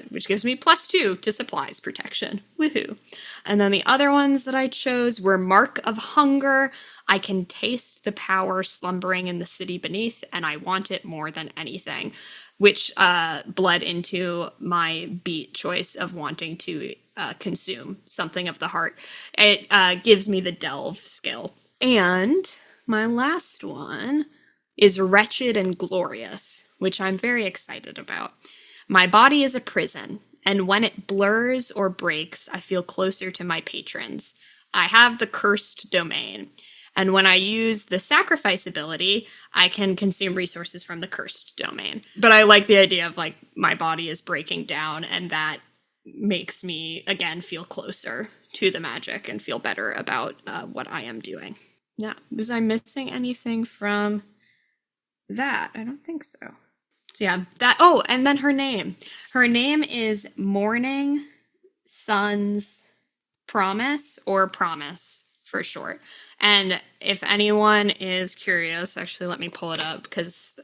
which gives me +2 to supplies protection. Woohoo. And then the other ones that I chose were Mark of Hunger. I can taste the power slumbering in the city beneath, and I want it more than anything, which bled into my beat choice of wanting to consume something of the heart. It gives me the Delve skill. And my last one is Wretched and Glorious, which I'm very excited about. My body is a prison, and when it blurs or breaks, I feel closer to my patrons. I have the cursed domain. And when I use the sacrifice ability, I can consume resources from the cursed domain. But I like the idea of like my body is breaking down, and that makes me, again, feel closer to the magic and feel better about what I am doing. Yeah. Was I missing anything from that? I don't think so. So yeah, that. Oh, and then her name. Her name is Morning Sun's Promise, or Promise for short. And if anyone is curious, actually, let me pull it up because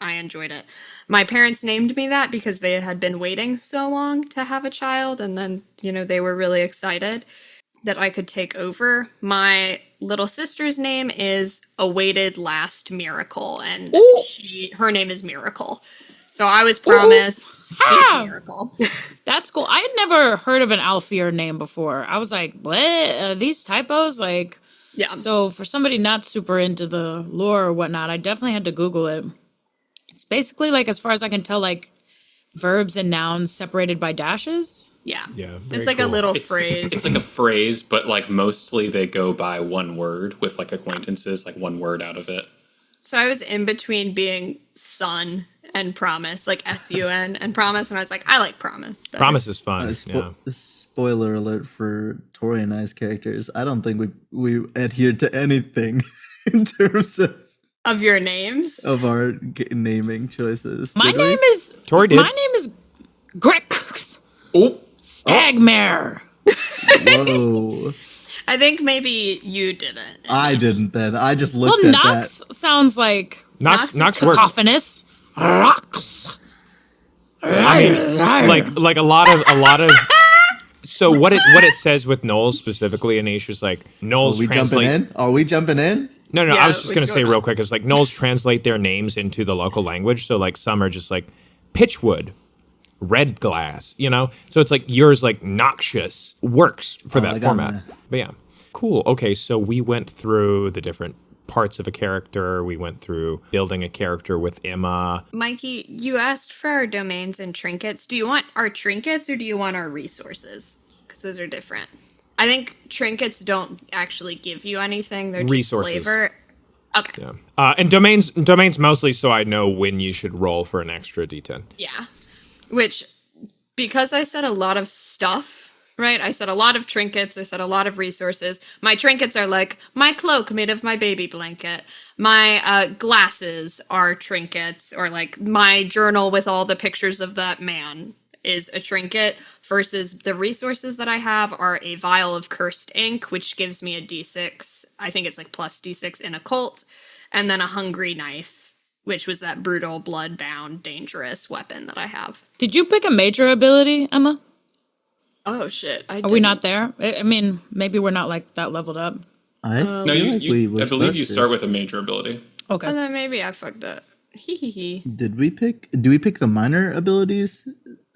I enjoyed it. My parents named me that because they had been waiting so long to have a child. And then, they were really excited that I could take over. My little sister's name is Awaited Last Miracle. And her name is Miracle. So I was promised she's Miracle. That's cool. I had never heard of an Alfear name before. I was like, what? Are these typos? Like... Yeah. So for somebody not super into the lore or whatnot, I definitely had to Google it. It's basically like, as far as I can tell, like verbs and nouns separated by dashes. Yeah. Yeah. It's like a little phrase. It's like a phrase, but like mostly they go by one word with like acquaintances, like one word out of it. So I was in between being sun and promise, like S-U-N and promise, and I was like, I like promise better. Promise is fun. Yeah. Spoiler alert for Tori and I's characters. I don't think we adhered to anything in terms of your names, of our naming choices. My name is Tori. My name is Grex. Oh, Stagmare. Whoa! I think maybe you didn't. I didn't. Then I just looked at Nox that. Sounds like Nox works. Cacophonous. Rocks. I mean, like a lot of. So what it says with Knowles specifically, Anish, is like Knowles translate. Are we jumping in? No. I was just gonna say real quick, is like Knowles translate their names into the local language. So like some are just like Pitchwood, Red Glass, So it's like yours, like Noxious, works for that format. But yeah, cool. Okay, so we went through the different parts of a character. We went through building a character with Emma. Mikey, you asked for our domains and trinkets. Do you want our trinkets or do you want our resources? Because those are different. I think trinkets don't actually give you anything. They're just Resources. flavor. Okay. Yeah. And domains mostly so I know when you should roll for an extra D10. Yeah. Which, because I said a lot of stuff, right? I said a lot of trinkets. I said a lot of resources. My trinkets are like my cloak made of my baby blanket. My glasses are trinkets, or like my journal with all the pictures of that man is a trinket, versus the resources that I have are a vial of cursed ink, which gives me a D6. I think it's like plus D6 in occult, and then a hungry knife, which was that brutal, blood-bound, dangerous weapon that I have. Did you pick a major ability, Emma? Oh shit! Are we not there? I mean, maybe we're not like that leveled up. I No, feel I believe you start with a major ability. Okay. And then maybe I fucked up. Hee hee hee. Do we pick the minor abilities?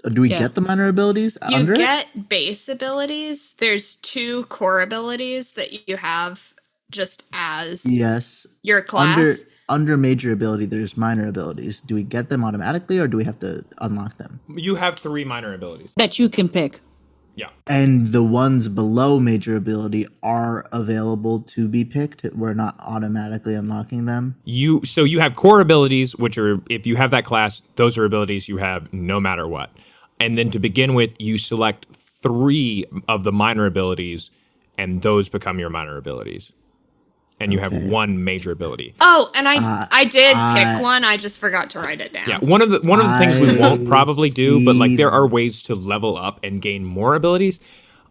Or do we get the minor abilities You under it? get base abilities. There's 2 core abilities that you have just as Yes. your class. Under major ability, there's minor abilities. Do we get them automatically, or do we have to unlock them? You have 3 minor abilities. That you can pick. Yeah. And the ones below major ability are available to be picked. We're not automatically unlocking them. So you have core abilities, which are, if you have that class, those are abilities you have no matter what. And then to begin with, you select 3 of the minor abilities, and those become your minor abilities. And you have 1 major ability. Oh, and I did pick one. I just forgot to write it down. Yeah, one of the things we won't probably do, but like there are ways to level up and gain more abilities.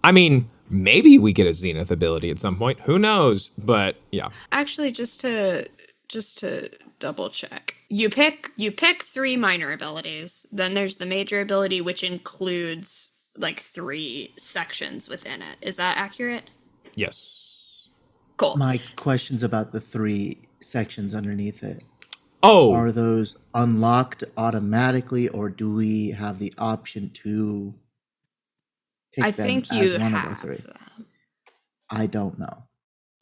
I mean, maybe we get a Zenith ability at some point. Who knows? But yeah. Actually, just to double check, you pick 3 minor abilities. Then there's the major ability, which includes like 3 sections within it. Is that accurate? Yes. Cool. My question's about the 3 sections underneath it. Oh, Are those unlocked automatically, or do we have the option to pick I them think as you one of the have 3? them. I don't know.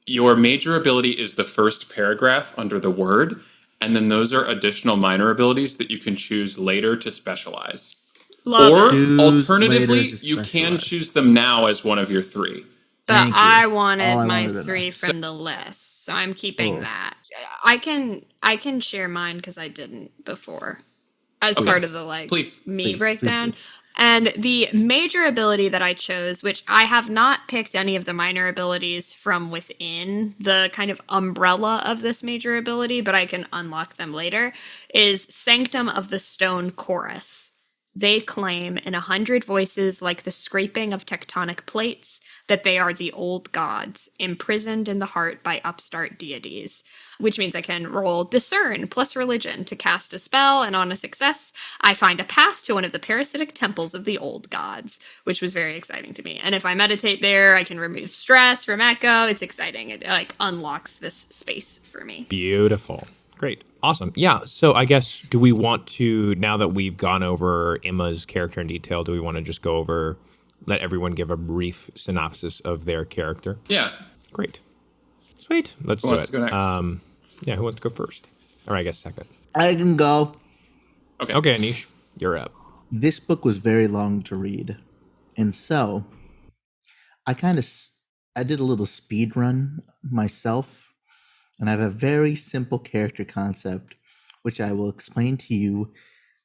Your major ability is the first paragraph under the word, and then those are additional minor abilities that you can choose later to specialize. Love Or it. Choose alternatively, later to you can specialize. choose them now as one of your 3. But Thank you. I wanted All I my wanted to know. 3 from the list, so I'm keeping Oh. that. I can share mine because I didn't before, as Okay. part of the like Please, me please breakdown. do. And the major ability that I chose, which I have not picked any of the minor abilities from within the kind of umbrella of this major ability, but I can unlock them later, is Sanctum of the Stone Chorus. They claim in 100 voices, like the scraping of tectonic plates, that they are the old gods, imprisoned in the heart by upstart deities. Which means I can roll Discern plus Religion to cast a spell, and on a success, I find a path to one of the parasitic temples of the old gods, which was very exciting to me. And if I meditate there, I can remove stress from Echo. It's exciting. It like unlocks this space for me. beautiful. Great. Awesome. Yeah. So I guess, do we want to, now that we've gone over Emma's character in detail, do we want to just go over, let everyone give a brief synopsis of their character? Yeah. Great. Sweet. Let's Who do wants it. to go next? Yeah, who wants to go first? Or I guess second. I can go. Okay. Anish, you're up. This book was very long to read, and so I did a little speed run myself, and I have a very simple character concept, which I will explain to you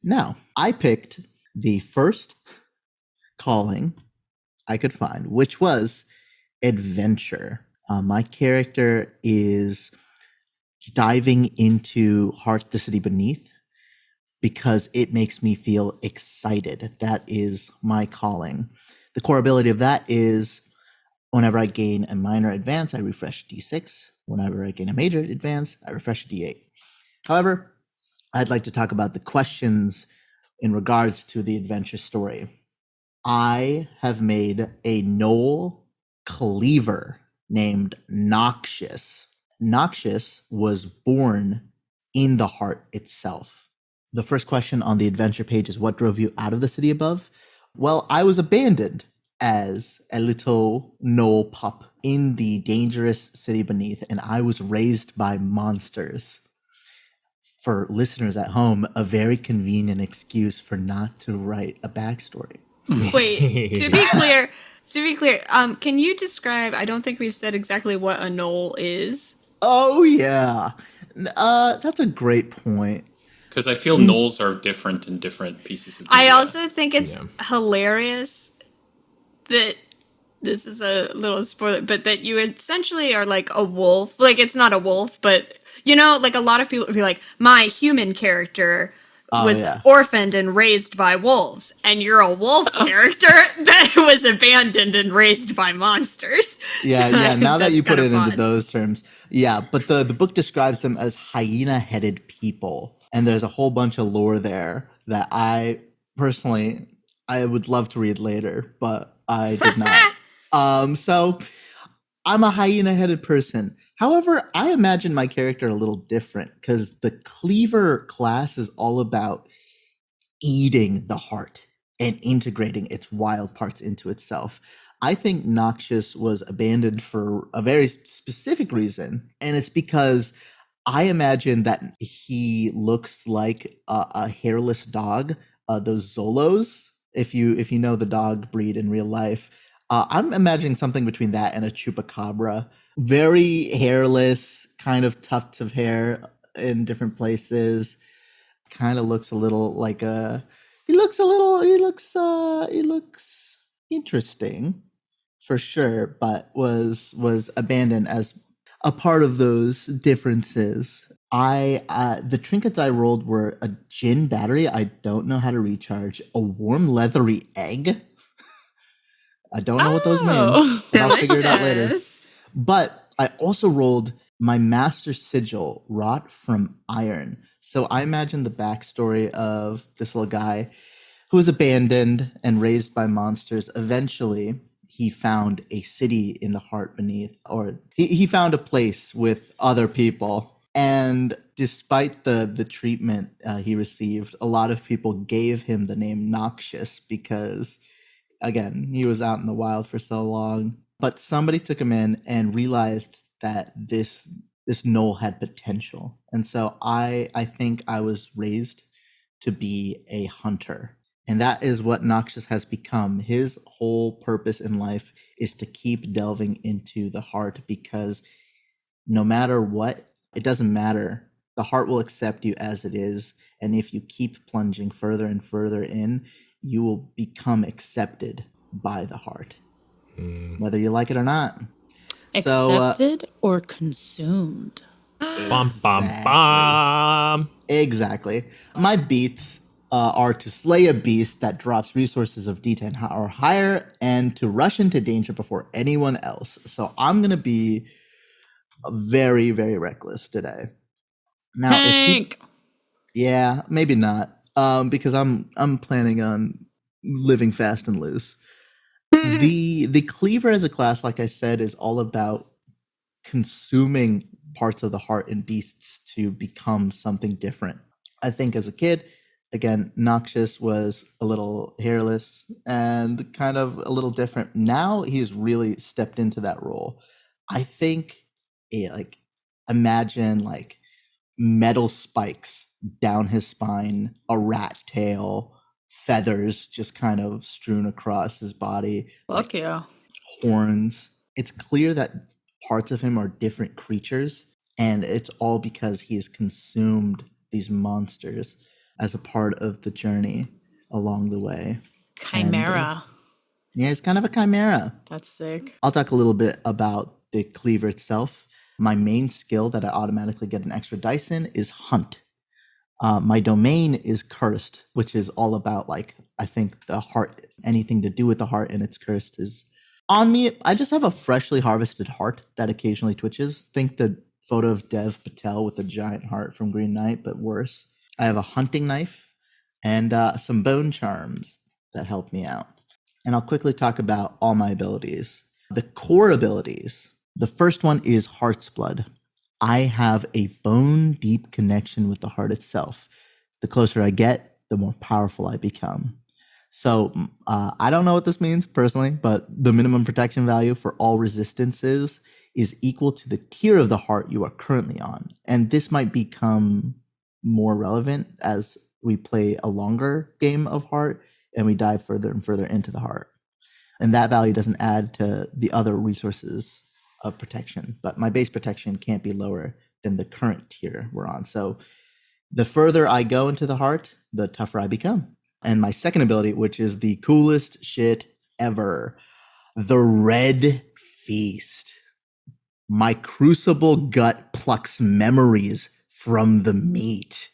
now. I picked the first calling I could find, which was adventure. My character is diving into Heart, the City Beneath, because it makes me feel excited. That is my calling. The core ability of that is whenever I gain a minor advance, I refresh D6. Whenever I gain a major advance, I refresh D8. However, I'd like to talk about the questions in regards to the adventure story. I have made a Knoll Cleaver named Noxious. Noxious was born in the heart itself. The first question on the adventure page is, what drove you out of the city above? Well, I was abandoned as a little gnoll pup in the dangerous city beneath, and I was raised by monsters. For listeners at home, a very convenient excuse for not to write a backstory. Wait, to be clear, can you describe? I don't think we've said exactly what a knoll is. Oh yeah, that's a great point. Because I feel gnolls are different in different pieces of media. I also think it's hilarious that this is a little spoiler, but that you essentially are like a wolf. Like, it's not a wolf, but like a lot of people would be like, my human character was orphaned and raised by wolves, and you're a wolf character that was abandoned and raised by monsters. Yeah. Now that you put it into those terms, but the book describes them as hyena-headed people, and there's a whole bunch of lore there that I would love to read later, but I did not. So I'm a hyena-headed person. However, I imagine my character a little different because the cleaver class is all about eating the heart and integrating its wild parts into itself. I think Noxious was abandoned for a very specific reason, and it's because I imagine that he looks like a hairless dog, those Zolos. If you know the dog breed in real life, I'm imagining something between that and a chupacabra. Very hairless, kind of tufts of hair in different places. Kind of looks a little like he looks interesting for sure, but was abandoned as a part of those differences. The trinkets I rolled were a gin battery I don't know how to recharge, a warm leathery egg. I don't know what those mean, but I'll figure it out later. But I also rolled my master sigil, wrought from iron. So I imagine the backstory of this little guy who was abandoned and raised by monsters. Eventually, he found a city in the heart beneath, or he found a place with other people. And despite the treatment he received, a lot of people gave him the name Noxious because, again, he was out in the wild for so long. But somebody took him in and realized that this gnoll had potential. And so I think I was raised to be a hunter. And that is what Noxious has become. His whole purpose in life is to keep delving into the heart, because no matter what, it doesn't matter. The heart will accept you as it is. And if you keep plunging further and further in, you will become accepted by the heart, whether you like it or not. Accepted or consumed. Bum, bum, bum. Exactly. My beats are to slay a beast that drops resources of D10 or higher, and to rush into danger before anyone else. So I'm going to be very, very reckless today. Now, Hank. Yeah, maybe not. Because I'm planning on living fast and loose. The cleaver as a class, like I said, is all about consuming parts of the heart in beasts to become something different. I think as a kid, again, Noxious was a little hairless and kind of a little different. Now he's really stepped into that role. I think imagine metal spikes down his spine, a rat tail, feathers just kind of strewn across his body. Fuck yeah. Horns. It's clear that parts of him are different creatures, and it's all because he has consumed these monsters as a part of the journey along the way. Chimera. Yeah, it's kind of a chimera. That's sick. I'll talk a little bit about the cleaver itself. My main skill that I automatically get an extra dice in is Hunt. My domain is Cursed, which is all about, I think the heart, anything to do with the heart and its cursed is on me. I just have a freshly harvested heart that occasionally twitches. Think the photo of Dev Patel with a giant heart from Green Knight, but worse. I have a hunting knife and some bone charms that help me out. And I'll quickly talk about all my abilities. The core abilities. The first one is Heart's Blood. I have a bone-deep connection with the heart itself. The closer I get, the more powerful I become. So I don't know what this means personally, but the minimum protection value for all resistances is equal to the tier of the heart you are currently on. And this might become more relevant as we play a longer game of heart and we dive further and further into the heart. And that value doesn't add to the other resources of protection, but my base protection can't be lower than the current tier we're on. So the further I go into the heart, the tougher I become. And my second ability, which is the coolest shit ever, the Red Feast. My crucible gut plucks memories from the meat.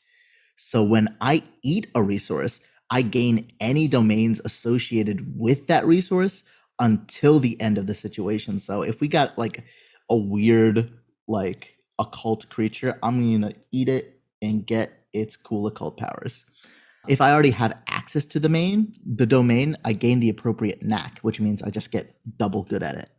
So when I eat a resource, I gain any domains associated with that resource until the end of the situation. So if we got like a weird, like occult creature, I'm going to eat it and get its cool occult powers. If I already have access to the domain, I gain the appropriate knack, which means I just get double good at it.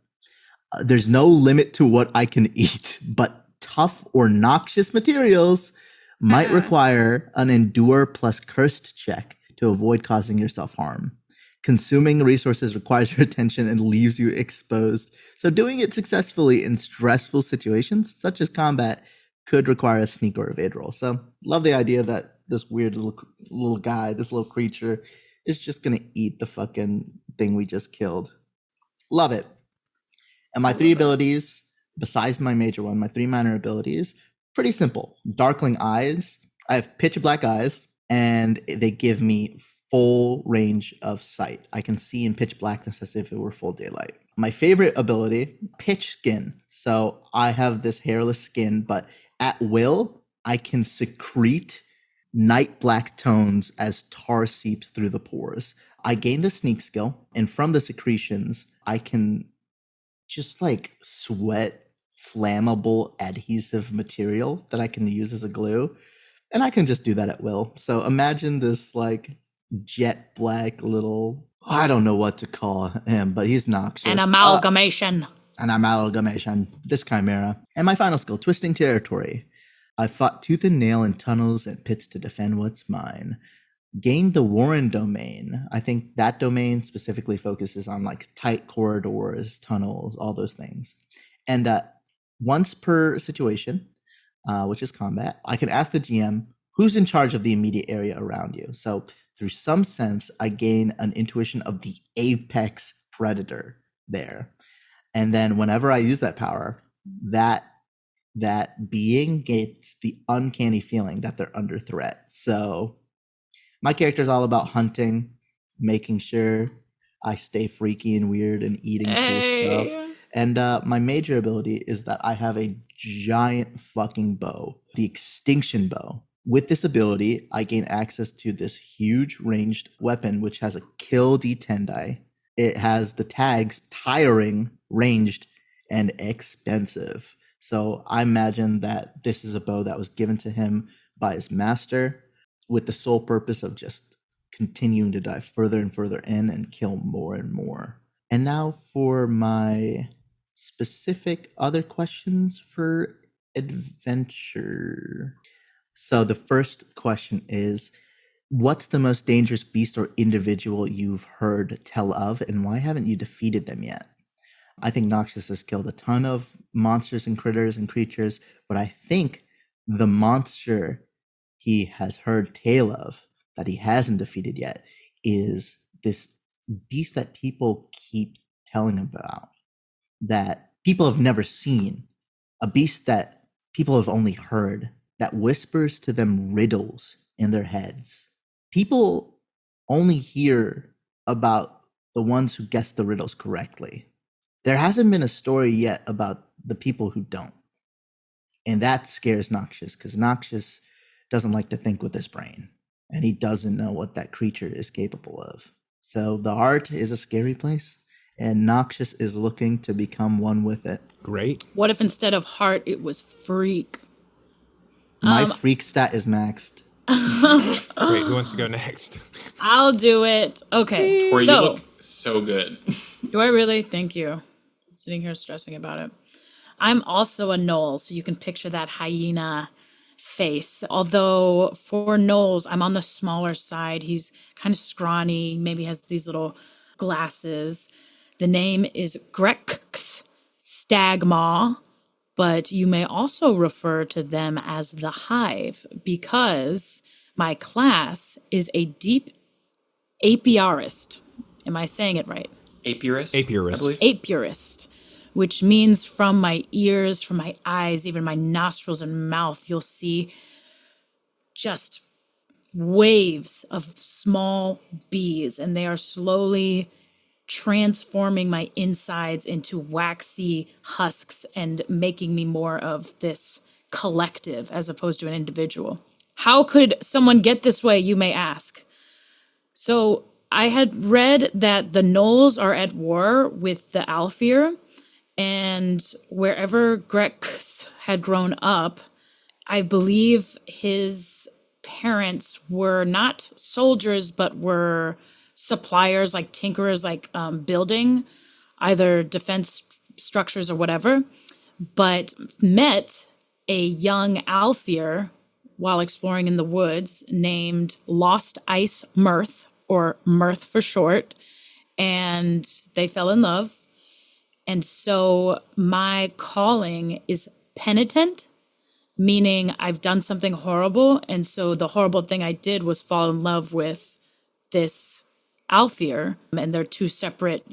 There's no limit to what I can eat, but tough or noxious materials might require an endure plus cursed check to avoid causing yourself harm. Consuming resources requires your attention and leaves you exposed. So doing it successfully in stressful situations, such as combat, could require a sneak or evade roll. So love the idea that this weird little guy, this little creature, is just going to eat the fucking thing we just killed. Love it. And my three abilities, besides my major one, my three minor abilities, pretty simple. Darkling eyes. I have pitch black eyes, and they give me full range of sight. I can see in pitch blackness as if it were full daylight. My favorite ability, pitch skin. So I have this hairless skin, but at will, I can secrete night black tones as tar seeps through the pores. I gain the sneak skill, and from the secretions, I can just like sweat flammable adhesive material that I can use as a glue. And I can just do that at will. So imagine this like jet black little, I don't know what to call him, but he's noxious. An amalgamation. This chimera. And my final skill, twisting territory. I fought tooth and nail in tunnels and pits to defend what's mine. Gained the Warren domain. I think that domain specifically focuses on like tight corridors, tunnels, all those things. And once per situation, which is combat, I can ask the GM who's in charge of the immediate area around you. So through some sense, I gain an intuition of the apex predator there. And then whenever I use that power, that being gets the uncanny feeling that they're under threat. So my character is all about hunting, making sure I stay freaky and weird and eating cool stuff. And my major ability is that I have a giant fucking bow, the extinction bow. With this ability, I gain access to this huge ranged weapon, which has a kill D10 die. It has the tags tiring, ranged, and expensive. So I imagine that this is a bow that was given to him by his master with the sole purpose of just continuing to dive further and further in and kill more and more. And now for my specific other questions for adventure. So the first question is, what's the most dangerous beast or individual you've heard tell of, and why haven't you defeated them yet? I think Noxious has killed a ton of monsters and critters and creatures, but I think the monster he has heard tale of that he hasn't defeated yet is this beast that people keep telling about, that people have never seen, a beast that people have only heard, that whispers to them riddles in their heads. People only hear about the ones who guess the riddles correctly. There hasn't been a story yet about the people who don't. And that scares Noxious, because Noxious doesn't like to think with his brain. And he doesn't know what that creature is capable of. So the heart is a scary place, and Noxious is looking to become one with it. Great. What if instead of heart, it was freak? My freak stat is maxed. Great. Who wants to go next? I'll do it. Okay. Tori, you look so good. Do I really? Thank you. Sitting here stressing about it. I'm also a gnoll, so you can picture that hyena face. Although for Knowles, I'm on the smaller side. He's kind of scrawny, maybe has these little glasses. The name is Grex Stagmaw, but you may also refer to them as the Hive because my class is a deep apiarist. Am I saying it right? Apiarist? Apiarist. I believe. Apiarist, which means from my ears, from my eyes, even my nostrils and mouth, you'll see just waves of small bees, and they are slowly transforming my insides into waxy husks and making me more of this collective as opposed to an individual. How could someone get this way, you may ask? So I had read that the Knolls are at war with the Alfir, and wherever Grex had grown up, I believe his parents were not soldiers, but were suppliers, like tinkerers, like building either defense structures or whatever, but met a young Alfir while exploring in the woods named Lost Ice Mirth, or Mirth for short, and they fell in love. And so my calling is penitent, meaning I've done something horrible. And so the horrible thing I did was fall in love with this Alfir, and they're two separate,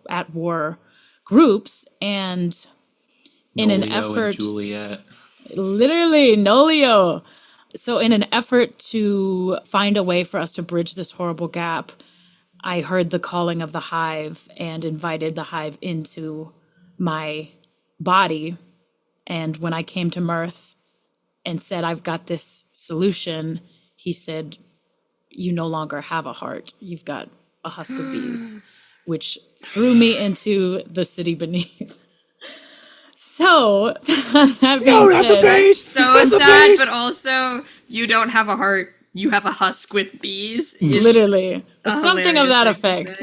at war groups. And in an effort, and Juliet. Literally, Nolio. So in an effort to find a way for us to bridge this horrible gap, I heard the calling of the Hive and invited the Hive into my body. And when I came to Mirth and said, I've got this solution, he said, you no longer have a heart. You've got a husk of bees, which threw me into the city beneath. So, that being said, so sad, but also you don't have a heart. You have a husk with bees. Literally. Something of that effect.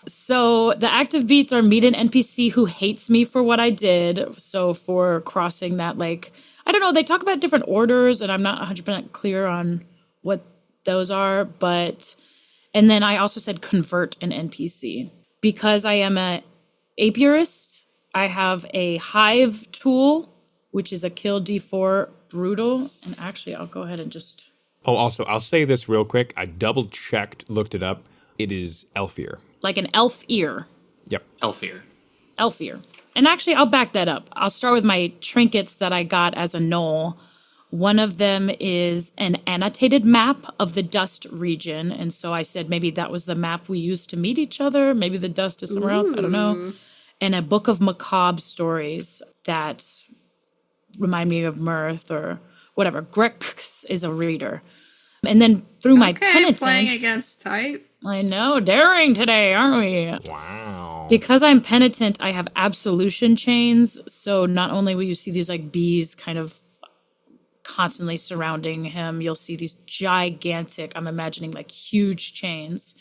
So the active beats are meet an NPC who hates me for what I did. So for crossing that, I don't know, they talk about different orders, and I'm not 100% clear on what those are. And then I also said convert an NPC. Because I am a apiarist, I have a Hive tool, which is a kill D4 brutal. And actually, I'll go ahead and just... Oh, also, I'll say this real quick. I double-checked, looked it up. It is Elfir. Like an elf ear. Yep. Elfir. And actually, I'll back that up. I'll start with my trinkets that I got as a gnoll. One of them is an annotated map of the dust region. And so I said maybe that was the map we used to meet each other. Maybe the dust is somewhere else. I don't know. And a book of macabre stories that remind me of Mirth or whatever. Grex is a reader. And then through my penitence... playing against type. I know, daring today, aren't we? Wow. Because I'm penitent, I have absolution chains. So not only will you see these bees kind of constantly surrounding him, you'll see these gigantic, I'm imagining huge chains.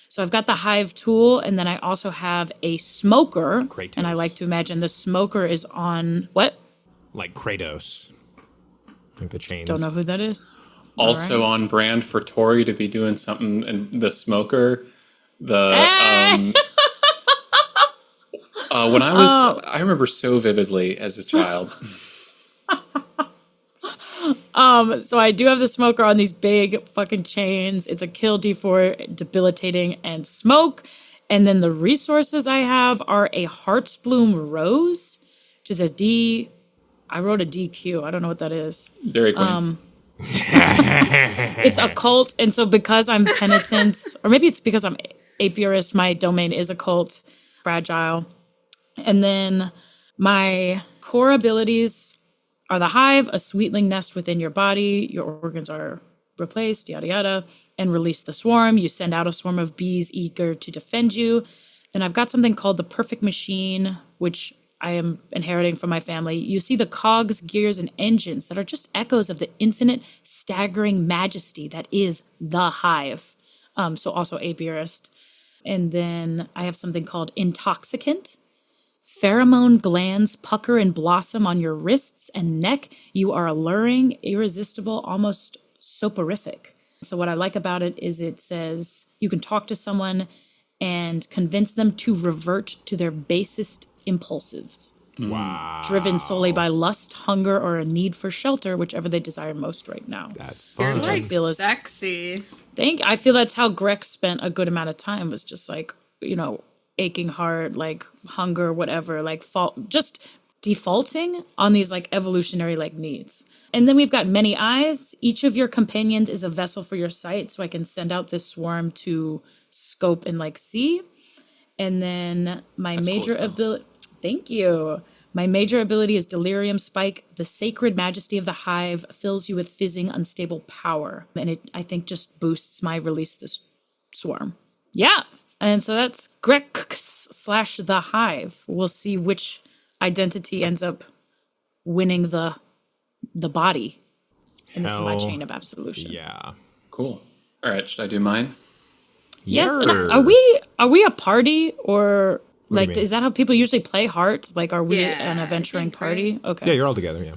So I've got the Hive tool, and then I also have a smoker. Kratos. And I like to imagine the smoker is on what? Like Kratos. Like the chains. Don't know who that is. Also on brand for Tori to be doing something, and the smoker, when I remember so vividly as a child. So I do have the smoker on these big fucking chains. It's a kill D4, debilitating, and smoke. And then the resources I have are a Heartsbloom Rose, which is a D. I wrote a DQ. I don't know what that is. Dairy Queen. It's occult, and so because I'm penitent, or maybe it's because I'm apiarist, my domain is occult, fragile. And then my core abilities are the Hive, a sweetling nest within your body, your organs are replaced, yada yada, and release the swarm. You send out a swarm of bees eager to defend you. Then I've got something called the Perfect Machine, which I am inheriting from my family. You see the cogs, gears, and engines that are just echoes of the infinite, staggering majesty that is the Hive. So also apiarist. And then I have something called Intoxicant. Pheromone glands pucker and blossom on your wrists and neck. You are alluring, irresistible, almost soporific. So what I like about it is it says you can talk to someone and convince them to revert to their basest impulses. Wow. Driven solely by lust, hunger, or a need for shelter, whichever they desire most right now. That's You're fun. like feel is- sexy. I feel that's how Greg spent a good amount of time, was just like, aching heart, like hunger, whatever, like just defaulting on these like evolutionary like needs. And then we've got many eyes. Each of your companions is a vessel for your sight, so I can send out this swarm to scope and like see. And then my That's major cool as hell. ability. Thank you. My major ability is Delirium Spike. The sacred majesty of the hive fills you with fizzing, unstable power. And it, I think, just boosts my release this swarm. Yeah. And so that's Grex/the hive. We'll see which identity ends up winning the body in this my Hell chain of absolution. Yeah. Cool. All right, should I do mine? Yes. And Yer. are we a party, or do you like mean? is that how people usually play Heart? Like, are we Yeah, an I adventuring think, party? right? Okay. Yeah, you're all together, yeah.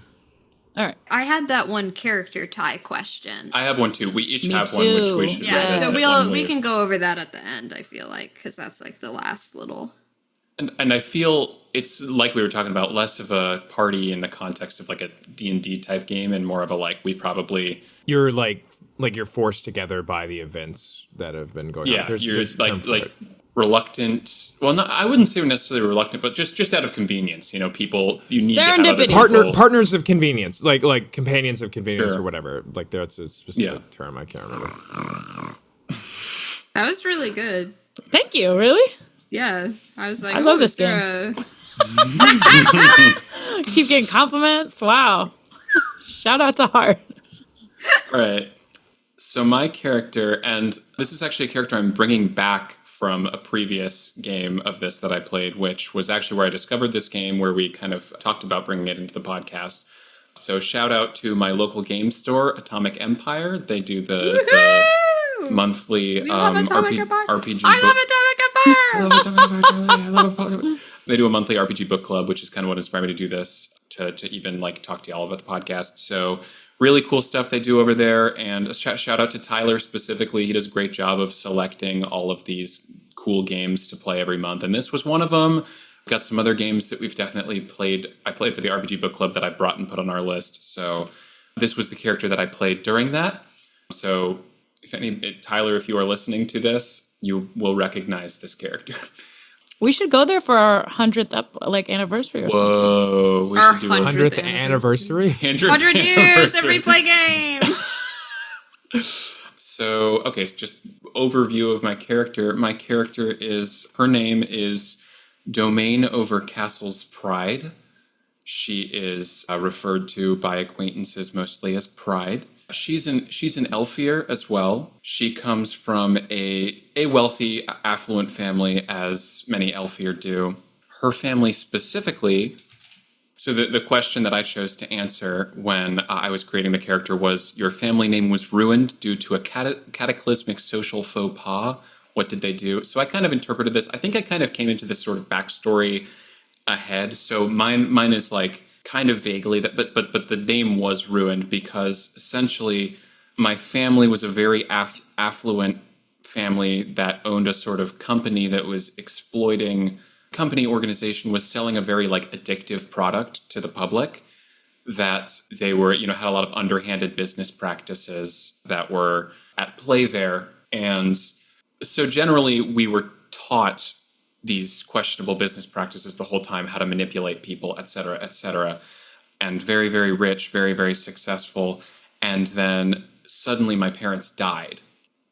All right. I had that one character tie question. I have one too. We each Me have one, which we too. should. Yeah, revisit so when we can go over that at the end, I feel like, because that's like the last little. And I feel it's like we were talking about, less of a party in the context of like a D&D type game, and more of a like we probably You're like you're forced together by the events that have been going on. you're there's a term for like it. reluctant. Well, not, I wouldn't say necessarily reluctant, but just out of convenience. People you need to have other Serendipity. people. Partners of convenience, like companions of convenience Sure. or whatever. Like that's a specific Yeah. term. I can't remember. That was really good. Thank you. Really? Yeah, I was like, I love "Oh, this is there Keep getting compliments. Wow. Shout out to Heart. All right. So my character, and this is actually a character I'm bringing back from a previous game of this that I played, which was actually where I discovered this game, where we kind of talked about bringing it into the podcast. So shout out to my local game store, Atomic Empire. They do the monthly We love Atomic Empire. RPG. I love They do a monthly RPG book club, which is kind of what inspired me to do this, to even like talk to y'all about the podcast. So really cool stuff they do over there. And a shout out to Tyler specifically. He does a great job of selecting all of these cool games to play every month. And this was one of them. We've got some other games that we've definitely played. I played for the RPG book club that I brought and put on our list. So this was the character that I played during that. So Tyler, if you are listening to this, you will recognize this character. We should go there for our 100th anniversary or something. Whoa, we Our should do a 100th 100th anniversary. 100 years of replay game. So, okay, so just overview of my character. My character her name is Domain over Castle's Pride. She is referred to by acquaintances mostly as Pride. She's an Elfier as well. She comes from a wealthy, affluent family, as many Elfier do. Her family specifically. So the question that I chose to answer when I was creating the character was, your family name was ruined due to a cataclysmic social faux pas. What did they do? So I kind of interpreted this. I think I kind of came into this sort of backstory ahead. So mine is like kind of vaguely that, but the name was ruined because essentially my family was a very affluent family that owned a sort of company that was company organization was selling a very like addictive product to the public, that they were, had a lot of underhanded business practices that were at play there. And so generally we were taught these questionable business practices the whole time, how to manipulate people, et cetera, and very, very rich, very, very successful. And then suddenly my parents died,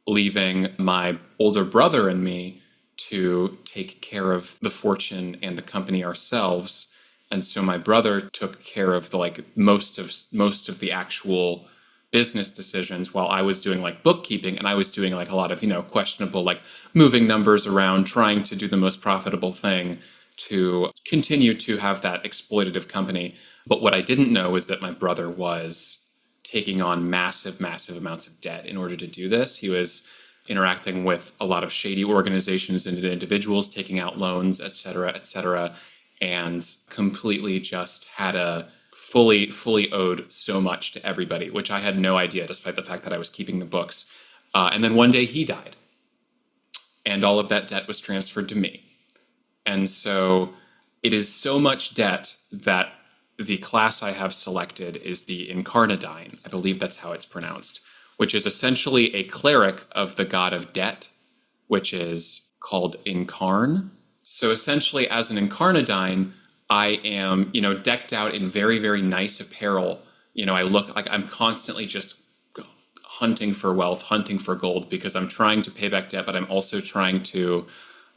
leaving my older brother and me to take care of the fortune and the company ourselves. And so my brother took care of the most of the actual business decisions, while I was doing like bookkeeping, and I was doing like a lot of questionable, like moving numbers around, trying to do the most profitable thing to continue to have that exploitative company. But what I didn't know is that my brother was taking on massive amounts of debt in order to do this. He was interacting with a lot of shady organizations and individuals, taking out loans, et cetera, and completely just had a fully owed so much to everybody, which I had no idea, despite the fact that I was keeping the books. And then one day he died, and all of that debt was transferred to me. And so it is so much debt that the class I have selected is the Incarnadine. I believe that's how it's pronounced, which is essentially a cleric of the god of debt, which is called Incarn. So essentially, as an Incarnadine, I am, decked out in very, very nice apparel. I look like I'm constantly just hunting for wealth, hunting for gold, because I'm trying to pay back debt, but I'm also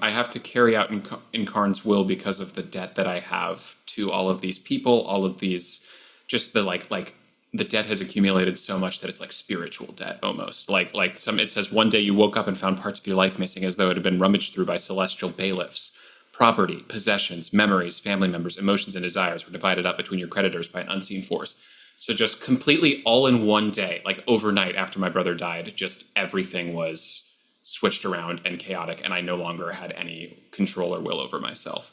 I have to carry out Incarn's will because of the debt that I have to all of these people, all of these, just the the debt has accumulated so much that it's like spiritual debt almost. It says one day you woke up and found parts of your life missing as though it had been rummaged through by celestial bailiffs. Property, possessions, memories, family members, emotions, and desires were divided up between your creditors by an unseen force. So just completely all in one day, like overnight after my brother died, just everything was switched around and chaotic, and I no longer had any control or will over myself.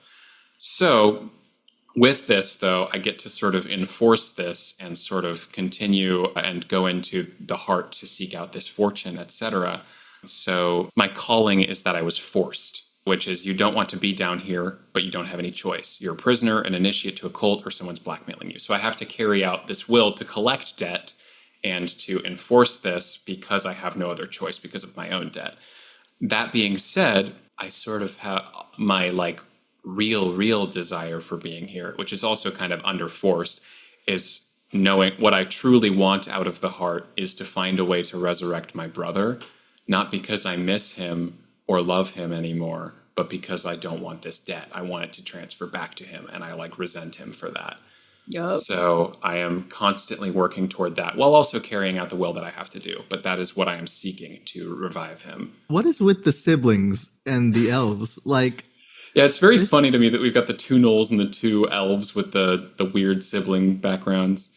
So with this, though, I get to sort of enforce this and sort of continue and go into the heart to seek out this fortune, etc. So my calling is that I was forced, which is you don't want to be down here, but you don't have any choice. You're a prisoner, an initiate to a cult, or someone's blackmailing you. So I have to carry out this will to collect debt and to enforce this because I have no other choice because of my own debt. That being said, I sort of have my real desire for being here, which is also kind of underforced, is knowing what I truly want out of the heart is to find a way to resurrect my brother, not because I miss him or love him anymore, but because I don't want this debt. I want it to transfer back to him, and I resent him for that. Yep. So I am constantly working toward that while also carrying out the will that I have to do. But that is what I am seeking to revive him. What is with the siblings and the elves? Yeah, it's very funny to me that we've got the two gnolls and the two elves with the weird sibling backgrounds.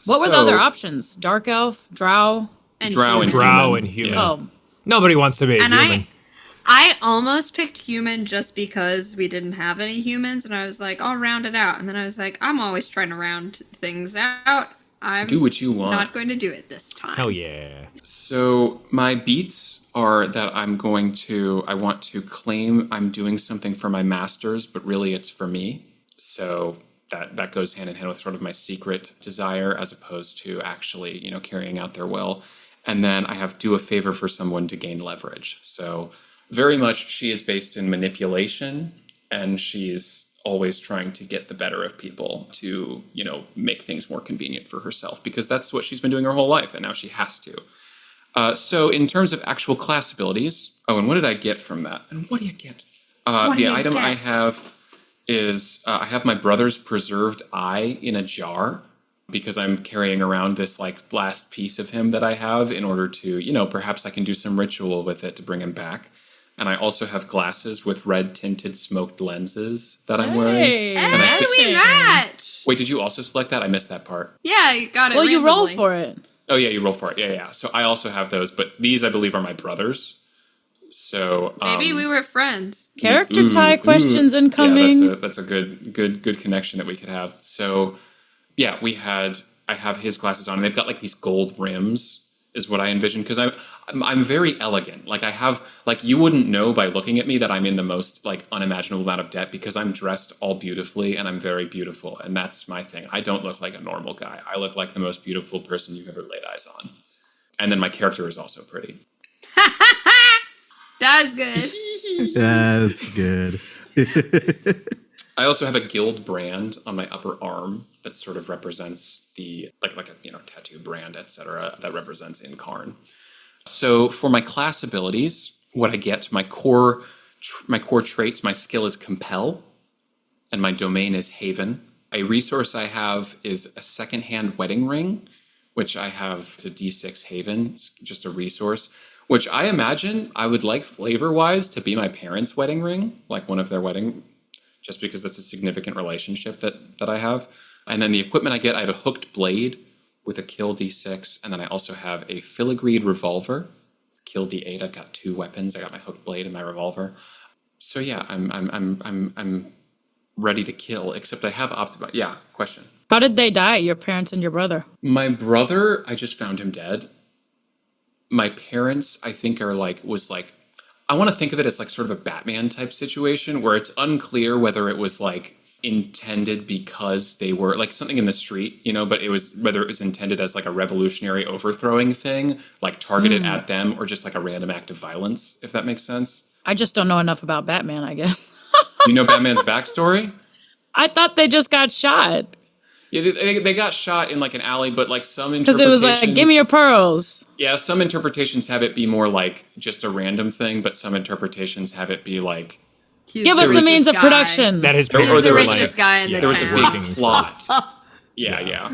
What were the other options? Dark elf, drow? Drow and human. Yeah. Oh. Nobody wants to be a human. I almost picked human just because we didn't have any humans, and I was like, I'll round it out. And then I was like, I'm always trying to round things out. Do what you want. Not going to do it this time. Hell yeah. So my beats are that I want to claim I'm doing something for my masters, but really it's for me. So that goes hand in hand with sort of my secret desire as opposed to actually, carrying out their will. And then I have do a favor for someone to gain leverage. So very much she is based in manipulation, and she's always trying to get the better of people to, make things more convenient for herself, because that's what she's been doing her whole life, and now she has to. So in terms of actual class abilities, and what did I get from that? And what do you get? The item I have is I have my brother's preserved eye in a jar, because I'm carrying around this last piece of him that I have in order to, perhaps I can do some ritual with it to bring him back. And I also have glasses with red tinted smoked lenses that I'm wearing. And we match! Wait, did you also select that? I missed that part. Yeah, you got it. Well, randomly. you roll for it. Oh yeah, you roll for it. Yeah. So I also have those, but these I believe are my brother's. So maybe we were friends. Character tie questions incoming. Yeah, that's a good connection that we could have. So yeah, I have his glasses on, and they've got these gold rims, is what I envision, because I'm very elegant. I have you wouldn't know by looking at me that I'm in the most unimaginable amount of debt, because I'm dressed all beautifully and I'm very beautiful, and that's my thing. I don't look like a normal guy. I look like the most beautiful person you've ever laid eyes on. And then my character is also pretty. That was good. That's good. I also have a guild brand on my upper arm that sort of represents the a tattoo brand, etc. that represents Incarn. So for my class abilities, what I get, my core traits, my skill is Compel, and my domain is Haven. A resource I have is a secondhand wedding ring, which I have to D6 Haven. It's just a resource, which I imagine I would like flavor-wise to be my parents' wedding ring, one of their wedding, just because that's a significant relationship that I have. And then the equipment I get, I have a hooked blade with a kill D6, and then I also have a filigreed revolver, kill D8. I've got 2 weapons. I got my hooked blade and my revolver. So yeah, I'm ready to kill, except I have opted. Yeah, question. How did they die, your parents and your brother? My brother, I just found him dead. My parents, I think, I want to think of it as like sort of a Batman type situation where it's unclear whether it was like intended because they were like something in the street, but it was whether it was intended as like a revolutionary overthrowing thing, like targeted at them, or just like a random act of violence, if that makes sense. I just don't know enough about Batman, I guess. You know Batman's backstory? I thought they just got shot. Yeah, they got shot in like an alley, but like some Because interpretations... it was like, give me your pearls. Yeah, some interpretations have it be more like just a random thing, but some interpretations have it be like... Give us the means of production. That has been He's the richest guy in the there was a town. big plot. Yeah.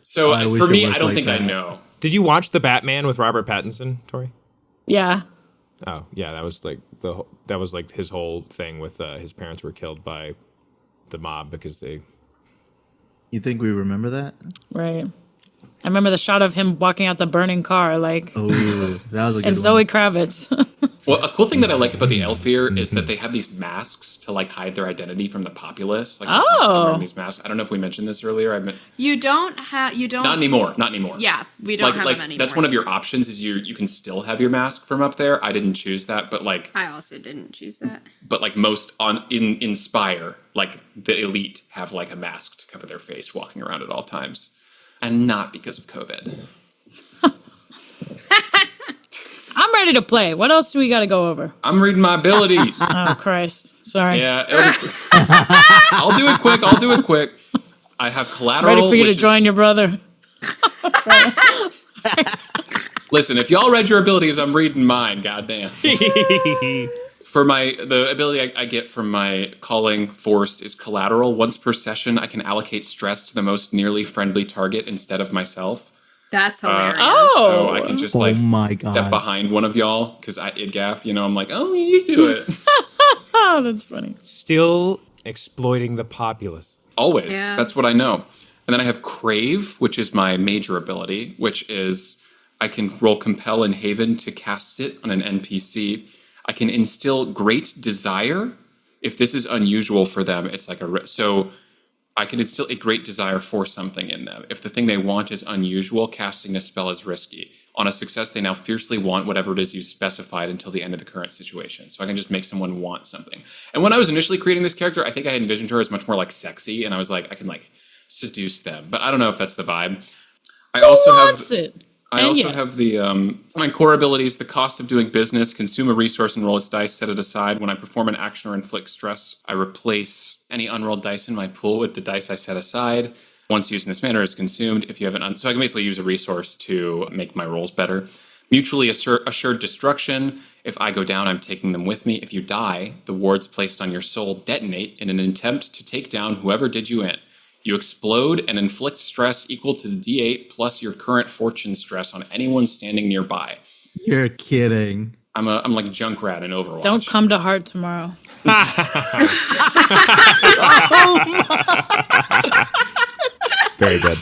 So for me, I don't think I know. Did you watch The Batman with Robert Pattinson, Tori? Yeah. Oh, yeah, that was like his whole thing with his parents were killed by the mob because they... You think we remember that? Right. I remember the shot of him walking out the burning car, like... Oh, that was a good and one. Zoe Kravitz. Well, a cool thing that I like about the Elfir is that they have these masks to like hide their identity from the populace. Like, wearing these masks. I don't know if we mentioned this earlier. You don't. Not anymore. Yeah, we don't have them anymore. That's one of your options. Is you can still have your mask from up there. I didn't choose that, but like I also didn't choose that. But like most in Spire, like the elite have like a mask to cover their face, walking around at all times, and not because of COVID. I'm ready to play. What else do we got to go over? I'm reading my abilities. Oh, Christ. Sorry. Yeah. I'll do it quick. I have collateral. Ready for you to join your brother. Listen, if y'all read your abilities, I'm reading mine. Goddamn. For the ability I get from my calling forced is collateral. Once per session, I can allocate stress to the most nearly friendly target instead of myself. That's hilarious. So I can just step behind one of y'all because IdGaff, I'm like, oh, you do it. Oh, that's funny. Still exploiting the populace. Always. Yeah. That's what I know. And then I have Crave, which is my major ability, which is I can roll Compel in Haven to cast it on an NPC. I can instill Great Desire. If this is unusual for them, it's like so I can instill a great desire for something in them. If the thing they want is unusual, casting this spell is risky. On a success, they now fiercely want whatever it is you specified until the end of the current situation. So I can just make someone want something. And when I was initially creating this character, I think I had envisioned her as much more like sexy, and I was like, I can like seduce them. But I don't know if that's the vibe. I also have the my core abilities, the cost of doing business, consume a resource and roll its dice, set it aside. When I perform an action or inflict stress, I replace any unrolled dice in my pool with the dice I set aside. Once used in this manner, it's consumed. If you have so I can basically use a resource to make my rolls better. Mutually assured destruction. If I go down, I'm taking them with me. If you die, the wards placed on your soul detonate in an attempt to take down whoever did you in. You explode and inflict stress equal to the D8 plus your current fortune stress on anyone standing nearby. You're kidding. I'm like Junkrat in Overwatch. Don't come to Heart tomorrow. Very good.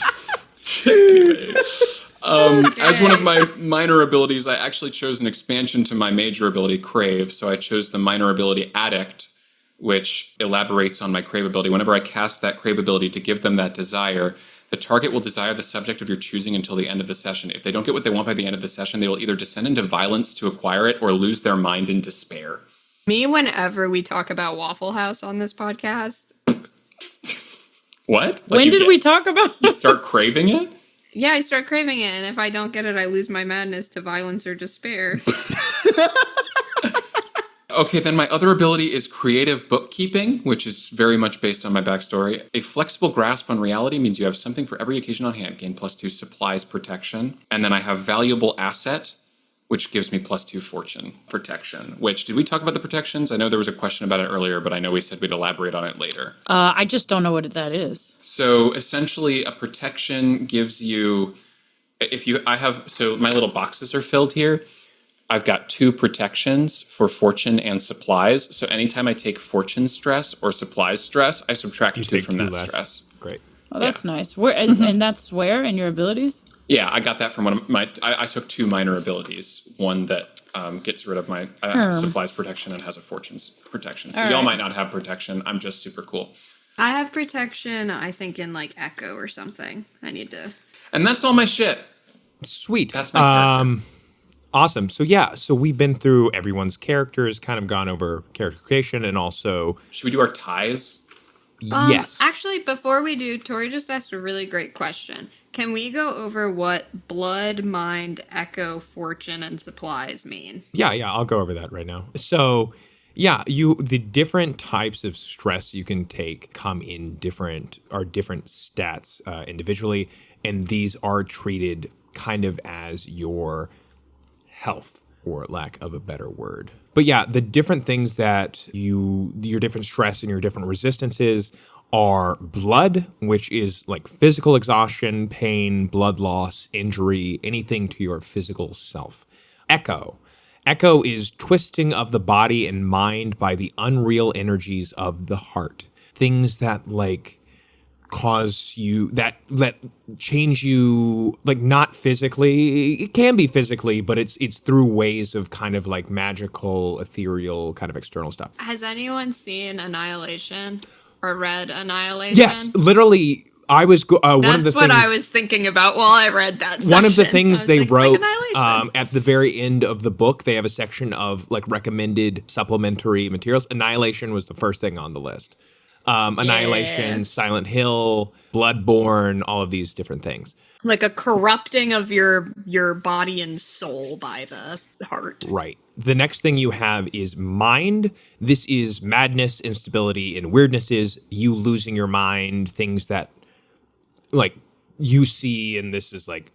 As one of my minor abilities, I actually chose an expansion to my major ability, Crave. So I chose the minor ability, Addict, which elaborates on my Crave ability. Whenever I cast that Crave ability to give them that desire, the target will desire the subject of your choosing until the end of the session. If they don't get what they want by the end of the session, they will either descend into violence to acquire it or lose their mind in despair. Me, whenever we talk about Waffle House on this podcast. What? When did we talk about You start craving it? Yeah, I start craving it, and if I don't get it, I lose my madness to violence or despair. Okay, then my other ability is creative bookkeeping, which is very much based on my backstory. A flexible grasp on reality means you have something for every occasion on hand. Gain +2 supplies protection. And then I have valuable asset, which gives me +2 fortune protection. Which, did we talk about the protections? I know there was a question about it earlier, but I know we said we'd elaborate on it later. I just don't know what that is. So essentially a protection gives you, so my little boxes are filled here. I've got 2 protections for fortune and supplies. So anytime I take fortune stress or supplies stress, I subtract 2 from that stress. Great. Oh, that's nice. Where and that's where in your abilities? Yeah, I got that from one of I took 2 minor abilities. One that gets rid of my supplies protection and has a fortunes protection. So All y'all right. might not have protection. I'm just super cool. I have protection, I think, in like Echo or something. I need to. And that's all my shit. Sweet. That's my character. Awesome. So we've been through everyone's characters, kind of gone over character creation, and also Should we do our ties? yes. Actually, before we do, Tori just asked a really great question. Can we go over what blood, mind, echo, fortune, and supplies mean? Yeah, I'll go over that right now. So, yeah, the different types of stress you can take come in different stats individually, and these are treated kind of as your health, or lack of a better word. But yeah, the different things that your different stress and your different resistances are blood, which is like physical exhaustion, pain, blood loss, injury, anything to your physical self. Echo. Echo is twisting of the body and mind by the unreal energies of the heart. Things that like cause you that change you, like not physically. It can be physically, but it's through ways of kind of like magical, ethereal kind of external stuff. Has anyone seen Annihilation or read Annihilation? Yes, literally. I was one of the That's things, what I was thinking about while I read that section. one of the things they wrote Annihilation. at the very end of the book. They have a section of like recommended supplementary materials. Annihilation was the first thing on the list. Annihilation, Yeah. Silent Hill, Bloodborne, all of these different things. Like a corrupting of your body and soul by the heart. Right. The next thing you have is mind. This is madness, instability, and weirdnesses. You losing your mind, things that like you see, and this is like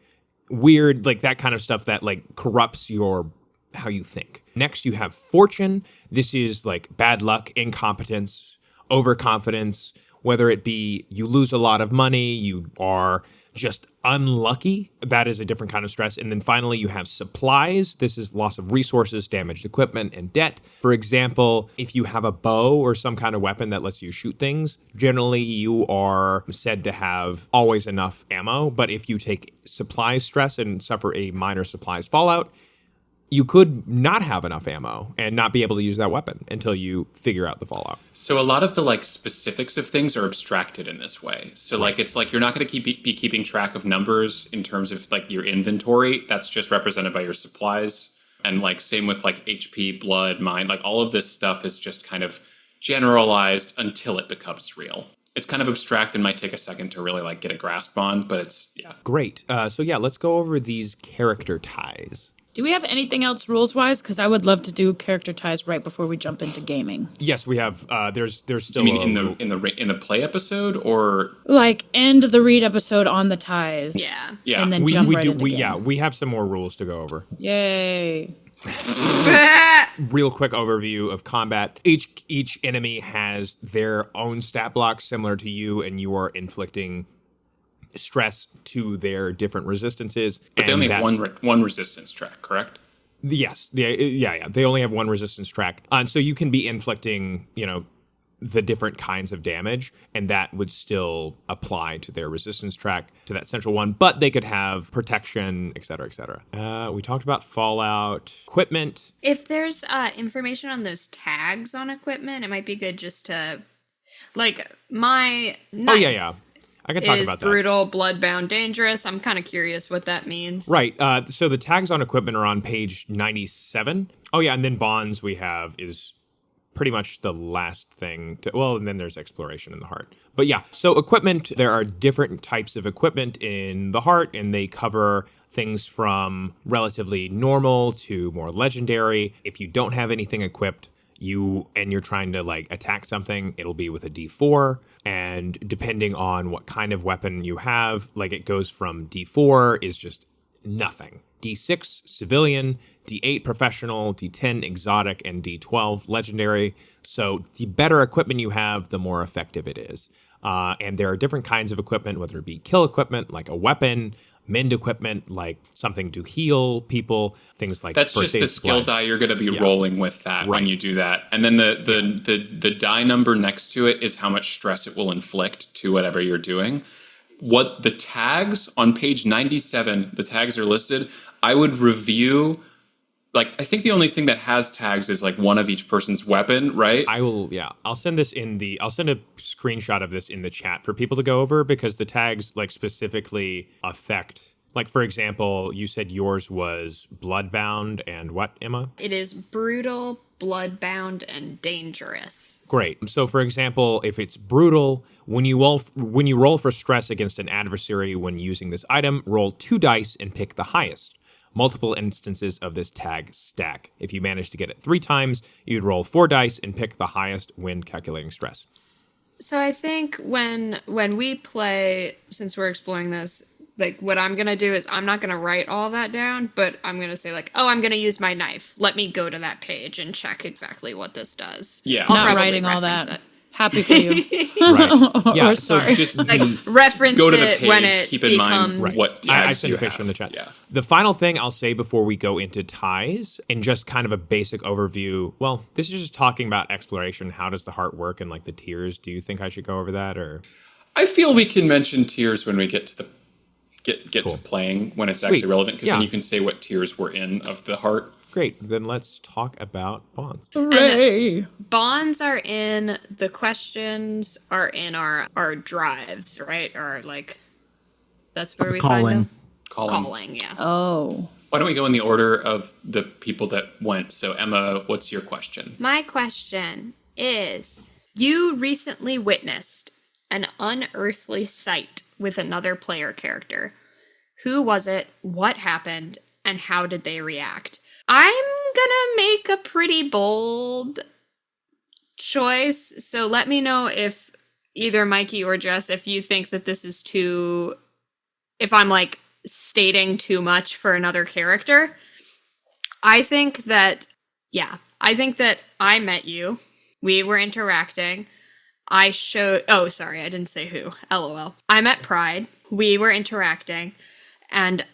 weird, like that kind of stuff that like corrupts your how you think. Next, you have fortune. This is like bad luck, incompetence, overconfidence, whether it be you lose a lot of money, you are just unlucky. That is a different kind of stress. And then finally, you have supplies. This is loss of resources, damaged equipment, and debt. For example, if you have a bow or some kind of weapon that lets you shoot things, generally you are said to have always enough ammo. But if you take supplies stress and suffer a minor supplies fallout, you could not have enough ammo and not be able to use that weapon until you figure out the fallout. So a lot of the like specifics of things are abstracted in this way. So like it's like you're not going to be keeping track of numbers in terms of like your inventory. That's just represented by your supplies. And like same with like HP, blood, mind, like all of this stuff is just kind of generalized until it becomes real. It's kind of abstract and might take a second to really like get a grasp on, but it's, yeah. Great. So yeah, let's go over these character ties. Do we have anything else rules-wise? Because I would love to do character ties right before we jump into gaming. Yes, we have. There's still. You mean in the play episode or Like end the read episode on the ties. Yeah. And then jump right into we game. we have some more rules to go over. Yay. Real quick overview of combat. Each enemy has their own stat blocks similar to you, and you are inflicting stress to their different resistances. But they only have one resistance track, correct? Yes. Yeah. They only have one resistance track. And so you can be inflicting, the different kinds of damage, and that would still apply to their resistance track, to that central one, but they could have protection, et cetera, et cetera. We talked about fallout, equipment. If there's information on those tags on equipment, it might be good just to, like, my knife. Oh, yeah. I can talk about that. Brutal, bloodbound, dangerous. I'm kind of curious what that means. Right. So the tags on equipment are on page 97. Oh, yeah. And then bonds we have is pretty much the last thing and then there's exploration in the heart. But yeah, so equipment, there are different types of equipment in the heart, and they cover things from relatively normal to more legendary. If you don't have anything equipped, you're trying to like attack something, it'll be with a D4, and depending on what kind of weapon you have, like it goes from D4 is just nothing, D6 civilian, D8 professional, D10 exotic, and D12 legendary. So the better equipment you have, the more effective it is. And there are different kinds of equipment, whether it be kill equipment like a weapon, mend equipment like something to heal people, things like that's just the skill die you're going to be rolling with that when you do that. And then the die number next to it is how much stress it will inflict to whatever you're doing. What the tags on page 97, the tags are listed. I would review Like, I think the only thing that has tags is like one of each person's weapon, right? I'll send a screenshot of this in the chat for people to go over, because the tags like specifically affect, like, for example, you said yours was bloodbound and what, Emma? It is brutal, bloodbound, and dangerous. Great. So, for example, if it's brutal, when you roll for stress against an adversary when using this item, roll 2 dice and pick the highest. Multiple instances of this tag stack. If you manage to get it 3 times, you'd roll 4 dice and pick the highest when calculating stress. So I think when we play, since we're exploring this, like, what I'm going to do is I'm not going to write all that down, but I'm going to say, like, oh, I'm going to use my knife. Let me go to that page and check exactly what this does. Yeah. I'll Not probably writing all reference that. it. Happy for you. Right. Yeah. Or So sorry. just Like, reference go to the it page. when it Keep in mind becomes... what tags I sent you a picture have. in the chat. Yeah. The final thing I'll say before we go into ties, and just kind of a basic overview. Well, this is just talking about exploration. How does the heart work and like the tiers? Do you think I should go over that, or? I feel we can mention tiers when we get to the get to playing, when it's Sweet. actually relevant, because Yeah. then you can say what tiers we're in of the heart. Great. Then let's talk about bonds. Hooray. Bonds are in, the questions are in our drives, right? Or, like, that's where we find them. Calling, yes. Oh. Why don't we go in the order of the people that went? So, Emma, what's your question? My question is, you recently witnessed an unearthly sight with another player character. Who was it? What happened? And how did they react? I'm gonna make a pretty bold choice, so let me know if either Mikey or Jess, if you think that this is too, if I'm like stating too much for another character. I think that I met you. We were interacting. I didn't say who. LOL. I met Pride. We were interacting. And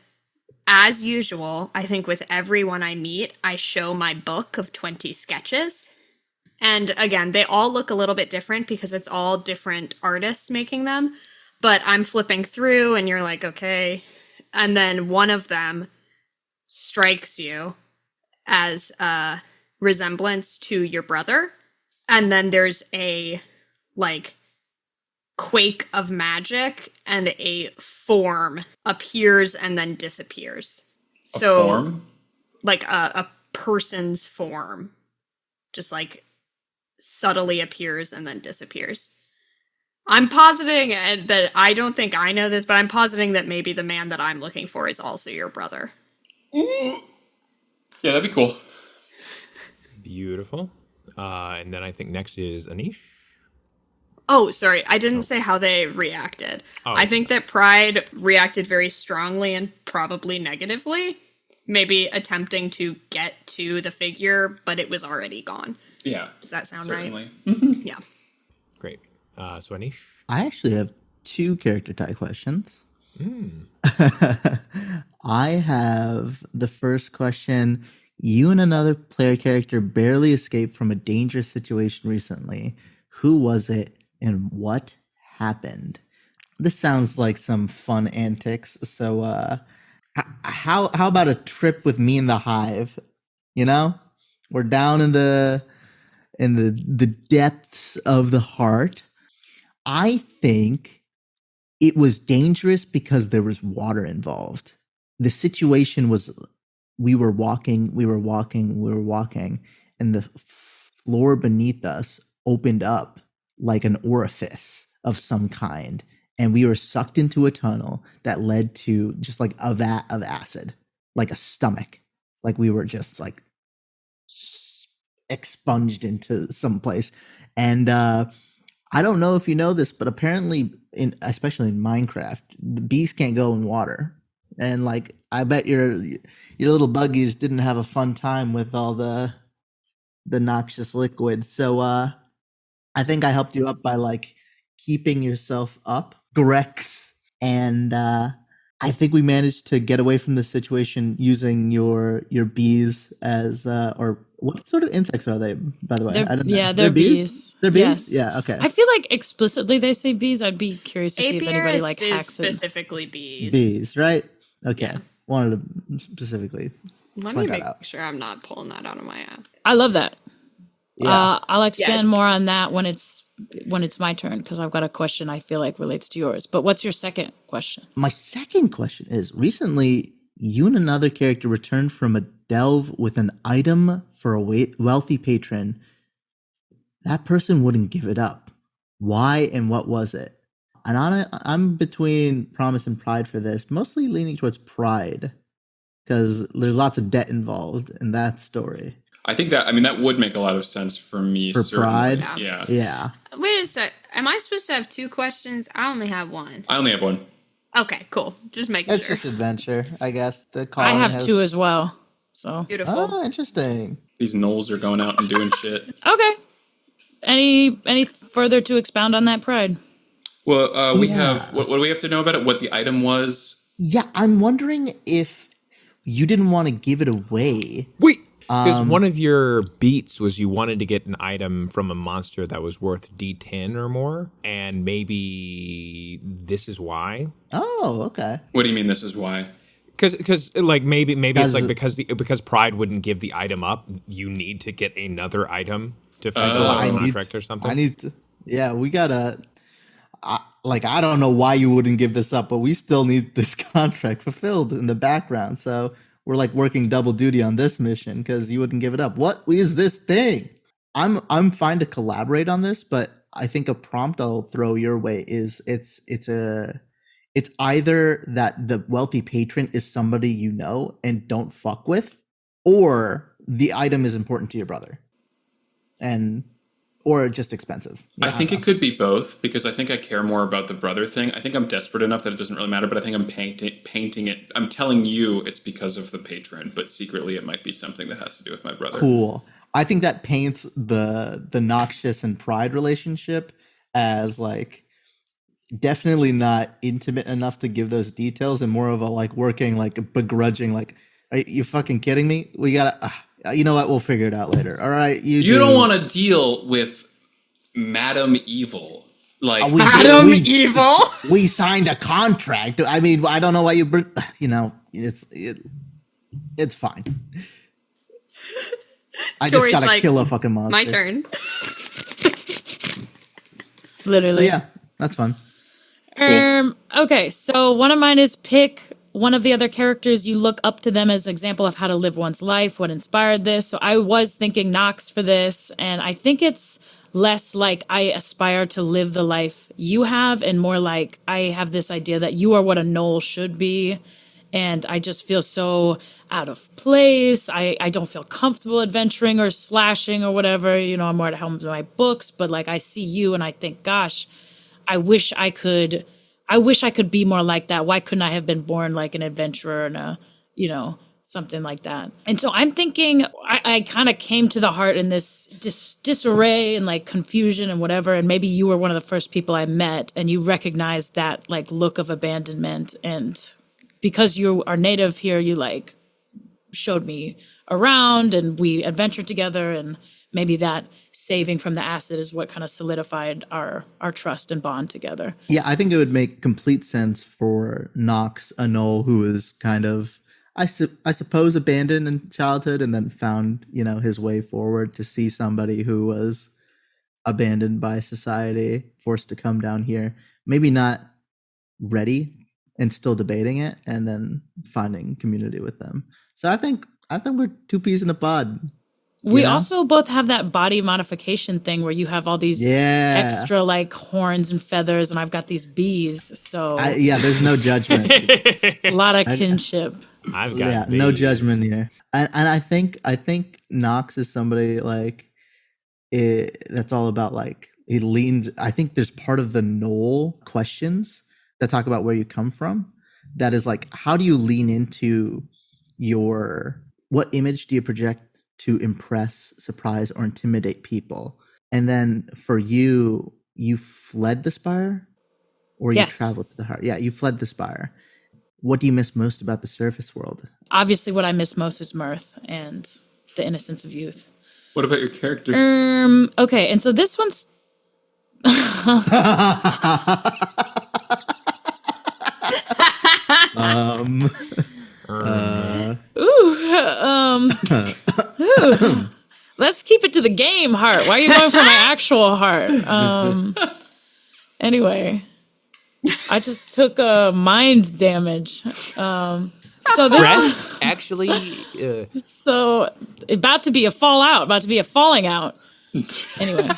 as usual, I think with everyone I meet, I show my book of 20 sketches. And again, they all look a little bit different because it's all different artists making them. But I'm flipping through and you're like, okay. And then one of them strikes you as a resemblance to your brother. And then there's a, like, quake of magic and a form appears and then disappears. A form? Like a person's form. Just, like, subtly appears and then disappears. I'm positing that I don't think I know this, but I'm positing that maybe the man that I'm looking for is also your brother. Yeah, that'd be cool. Beautiful. And then I think next is Anish. Oh, sorry. I didn't say how they reacted. Oh. I think that Pride reacted very strongly and probably negatively. Maybe attempting to get to the figure, but it was already gone. Yeah. Does that sound certainly. right? Mm-hmm. Yeah. Great. So Anish. I actually have 2 character type questions. I have the first question. You and another player character barely escaped from a dangerous situation recently. Who was it and what happened? This sounds like some fun antics. So how about a trip with me and the Hive? You know? We're down in the depths of the heart. I think it was dangerous because there was water involved. The situation was we were walking, and the floor beneath us opened up like an orifice of some kind, and we were sucked into a tunnel that led to just like a vat of acid, like a stomach. Like we were just like expunged into some place. And I don't know if you know this, but apparently, especially in Minecraft, the bees can't go in water. And like, I bet your little buggies didn't have a fun time with all the noxious liquid. So I think I helped you up by like keeping yourself up, Grex, and I think we managed to get away from the situation using your bees as or what sort of insects are they, by the way? I don't know. Yeah, they're bees. They're bees? Yes. Yeah, okay. I feel like explicitly they say bees. I'd be curious to see if anybody like is hacks it. specifically bees. Bees, right? Okay. Yeah. Wanted to specifically Let me make sure I'm not pulling that out of my app. I love that. Yeah. I'll expand more on that when it's my turn, because I've got a question I feel like relates to yours. But what's your second question? My second question is, recently you and another character returned from a delve with an item for a wealthy patron. That person wouldn't give it up. Why and what was it? And I'm between promise and pride for this, mostly leaning towards pride, because there's lots of debt involved in that story. I think that would make a lot of sense for me. For certainly. pride? Yeah. Wait a sec. Am I supposed to have 2 questions? I only have 1. I only have 1. Okay, cool. Just making It's sure. just adventure, I guess. I have 2 as well. So beautiful. Oh, interesting. These gnolls are going out and doing shit. Okay. Any further to expound on that pride? Well, we have what do we have to know about it? What the item was? Yeah, I'm wondering if you didn't want to give it away. Wait, because one of your beats was you wanted to get an item from a monster that was worth D10 or more, and maybe this is why. Oh, okay. What do you mean this is why? Because like maybe it's like because pride wouldn't give the item up, you need to get another item to fulfill a contract or something. I need to. Yeah, we gotta. I don't know why you wouldn't give this up, but we still need this contract fulfilled in the background. So we're like working double duty on this mission because you wouldn't give it up. What is this thing? I'm fine to collaborate on this, but I think a prompt I'll throw your way is it's either that the wealthy patron is somebody you know and don't fuck with, or the item is important to your brother, or just expensive. I think it could be both, because I think I care more about the brother thing. I think I'm desperate enough that it doesn't really matter, but I think I'm painting it. I'm telling you it's because of the patron, but secretly it might be something that has to do with my brother. Cool. I think that paints the Noxious and Pride relationship as like definitely not intimate enough to give those details, and more of a like working, like begrudging, like, are you fucking kidding me? We gotta, you know what? We'll figure it out later. All right, you don't want to deal with Madam Evil. Like Madam Evil. We signed a contract. I mean, I don't know why you bring. You know, it's fine. I Tori's just gotta kill a fucking monster. My turn. Literally. So yeah, that's fun. Okay, so one of mine is pick one of the other characters you look up to them as an example of how to live one's life. What inspired this? So I was thinking Nox for this, and I think it's less like I aspire to live the life you have, and more like I have this idea that you are what a gnoll should be. And I just feel so out of place. I don't feel comfortable adventuring or slashing or whatever. You know, I'm more at home with my books, but like I see you and I think, gosh, I wish I could be more like that. Why couldn't I have been born like an adventurer and something like that? And so I'm thinking I kind of came to the heart in this disarray and like confusion and whatever. And maybe you were one of the first people I met and you recognized that like look of abandonment. And because you are native here, you like showed me around and we adventured together, and maybe that saving from the acid is what kind of solidified our trust and bond together. Yeah, I think it would make complete sense for Nox, a gnoll who is kind of, I suppose, abandoned in childhood and then found, his way forward, to see somebody who was abandoned by society, forced to come down here, maybe not ready and still debating it, and then finding community with them. So I think we're two peas in a pod. We also both have that body modification thing where you have all these extra like horns and feathers, and I've got these bees. So there's no judgment. A lot of kinship. I've got bees. No judgment here. And I think Nox is somebody like that's all about like it leans. I think there's part of the Knoll questions that talk about where you come from. That is like, how do you lean into what image do you project to impress, surprise, or intimidate people? And then for you fled the Spire? Or you traveled to the heart? Yeah, you fled the Spire. What do you miss most about the surface world? Obviously, what I miss most is mirth and the innocence of youth. What about your character? Okay, and so this one's... to the game heart. Why are you going for my actual heart? Anyway, I just took a mind damage. So this Stress, actually. so about to be a fallout, about to be a falling out. Anyway.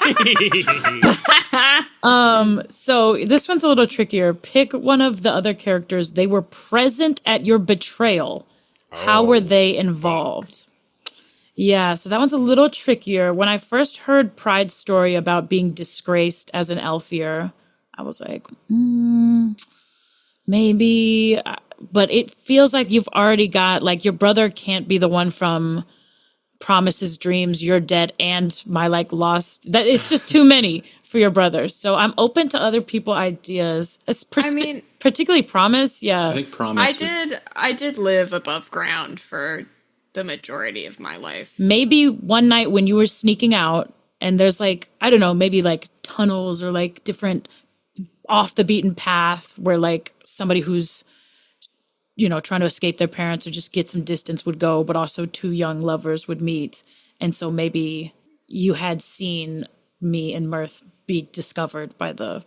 So this one's a little trickier. Pick one of the other characters. They were present at your betrayal. How were they involved? Yeah, so that one's a little trickier. When I first heard Pride's story about being disgraced as an Elfier, I was like, maybe, but it feels like you've already got, like, your brother can't be the one from Promises, Dreams, You're Dead, and my, like, lost. That it's just too many for your brothers. So I'm open to other people ideas. Particularly Promise. Yeah, I think Promise. I did live above ground for the majority of my life. Maybe one night when you were sneaking out, and there's like, I don't know, maybe like tunnels or like different off the beaten path where like somebody who's, you know, trying to escape their parents or just get some distance would go, but also two young lovers would meet. And so maybe you had seen me and Mirth be discovered by the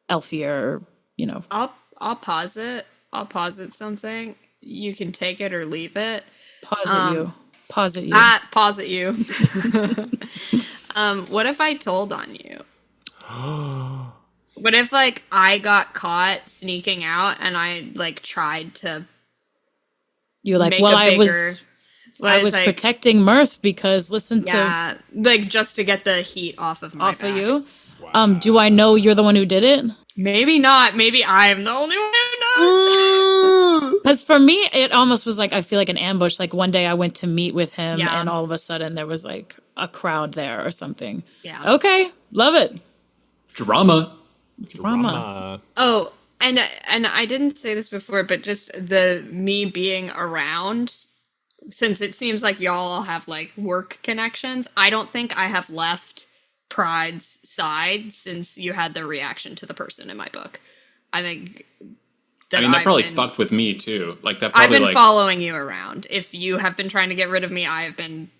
Elfier, you know. I'll pause it. I'll posit something. You can take it or leave it. Pause you. Pause at you. What if I told on you? What if, like, I got caught sneaking out and I, like, tried to You're like, well, I was like, protecting Mirth because yeah, like, just to get the heat off of my back. Of you. Wow. Do I know you're the one who did it? Maybe not. Maybe I'm the only one who knows. Because for me, it almost was like, I feel like an ambush. Like one day I went to meet with him and all of a sudden there was like a crowd there or something. Yeah. Okay. Love it. Drama. Oh, and I didn't say this before, but just me being around, since it seems like y'all all have like work connections, I don't think I have left Pride's side since you had the reaction to the person in my book. I think that probably fucked with me too. Like that probably I've been following you around. If you have been trying to get rid of me, I have been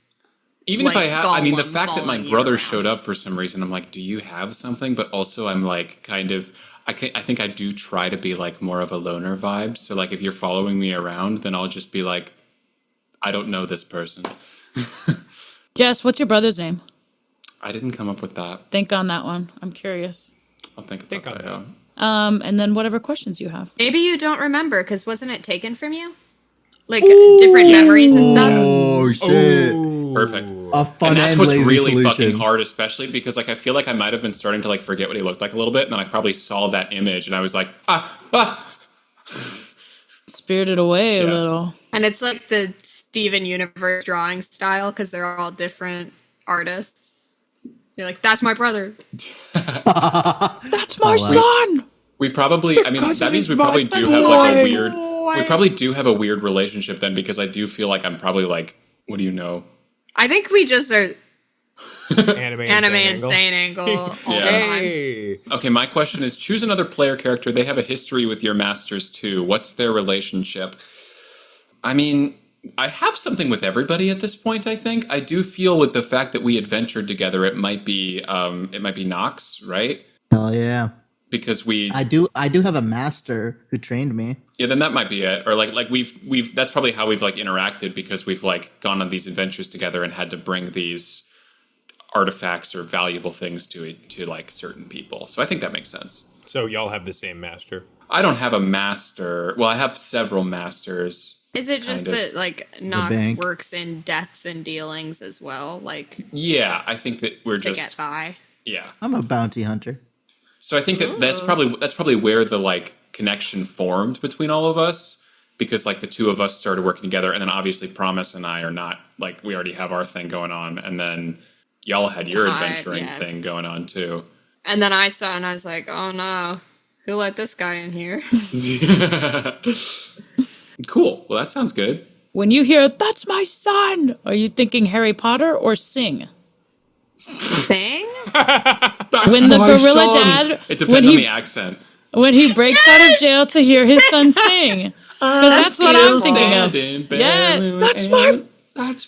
even if I have, I mean, the fact that my brother showed up for some reason, I'm like, do you have something? But also I'm like, kind of, I think I do try to be like more of a loner vibe. So like if you're following me around, then I'll just be like, I don't know this person. Jess, what's your brother's name? I didn't come up with that. Think on that one. I'm curious. I'll think about that. Yeah. And then whatever questions you have. Maybe you don't remember because wasn't it taken from you? Like different memories and stuff. Oh shit! Perfect. A fun and that's and what's lazy really solution. fucking hard, especially because like I feel like I might have been starting to like forget what he looked like a little bit, and then I probably saw that image and I was like, Spirited away a little. And it's like the Steven Universe drawing style because they're all different artists. You're like, that's my brother. That's my son. We probably, I mean, that means we probably do have like a weird. We probably do have a weird relationship then because I do feel like I'm probably like, what do you know? I think we just are anime insane angle all the time. Okay, my question is, choose another player character. They have a history with your masters too. What's their relationship? I mean, I have something with everybody at this point, I think. I do feel with the fact that we adventured together, it might be Nox, right? Oh yeah. Because I do have a master who trained me. Yeah, then that might be it. Or like we've that's probably how we've like interacted because we've like gone on these adventures together and had to bring these artifacts or valuable things to like certain people. So I think that makes sense. So y'all have the same master? I don't have a master. Well, I have several masters. Is it just that like Nox works in deaths and dealings as well? Like yeah, I think that we're to get by. Yeah. I'm a bounty hunter. So I think that that's probably where the like connection formed between all of us, because like the two of us started working together, and then obviously Promise and I are not like we already have our thing going on, and then y'all had your adventuring thing going on too. And then I saw and I was like, oh no, who let this guy in here? Cool. Well, that sounds good. When you hear "That's my son," are you thinking Harry Potter or Sing? Sing? When the gorilla dad, it depends on the accent. When he breaks out of jail to hear his son sing, because that's what I'm thinking of. Yeah, that's my That's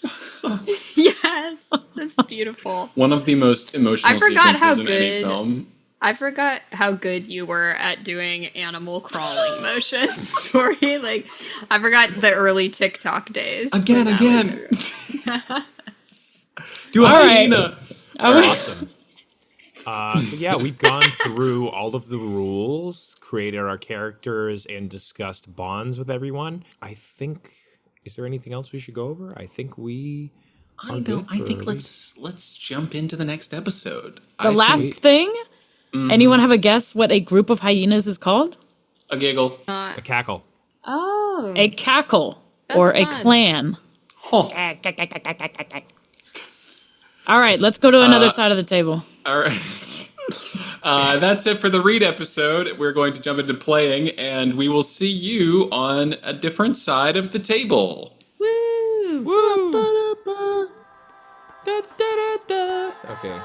Yes, that's beautiful. one of the most emotional I forgot how sequences in any good. film. I forgot how good you were at doing animal crawling motions, Tori. Like, I forgot the early TikTok days. Again. Do a All right. hyena. Awesome. So yeah, we've gone through all of the rules, created our characters, and discussed bonds with everyone. I think. Is there anything else we should go over? I think we. I think let's jump into the next episode. The last thing. Anyone have a guess what a group of hyenas is called? A giggle. A cackle. Oh. A cackle That's or a fun. clan. Huh. All right, let's go to another side of the table. All right. That's it for the read episode. We're going to jump into playing, and we will see you on a different side of the table. Woo! Woo! Da, da, da, da. Okay.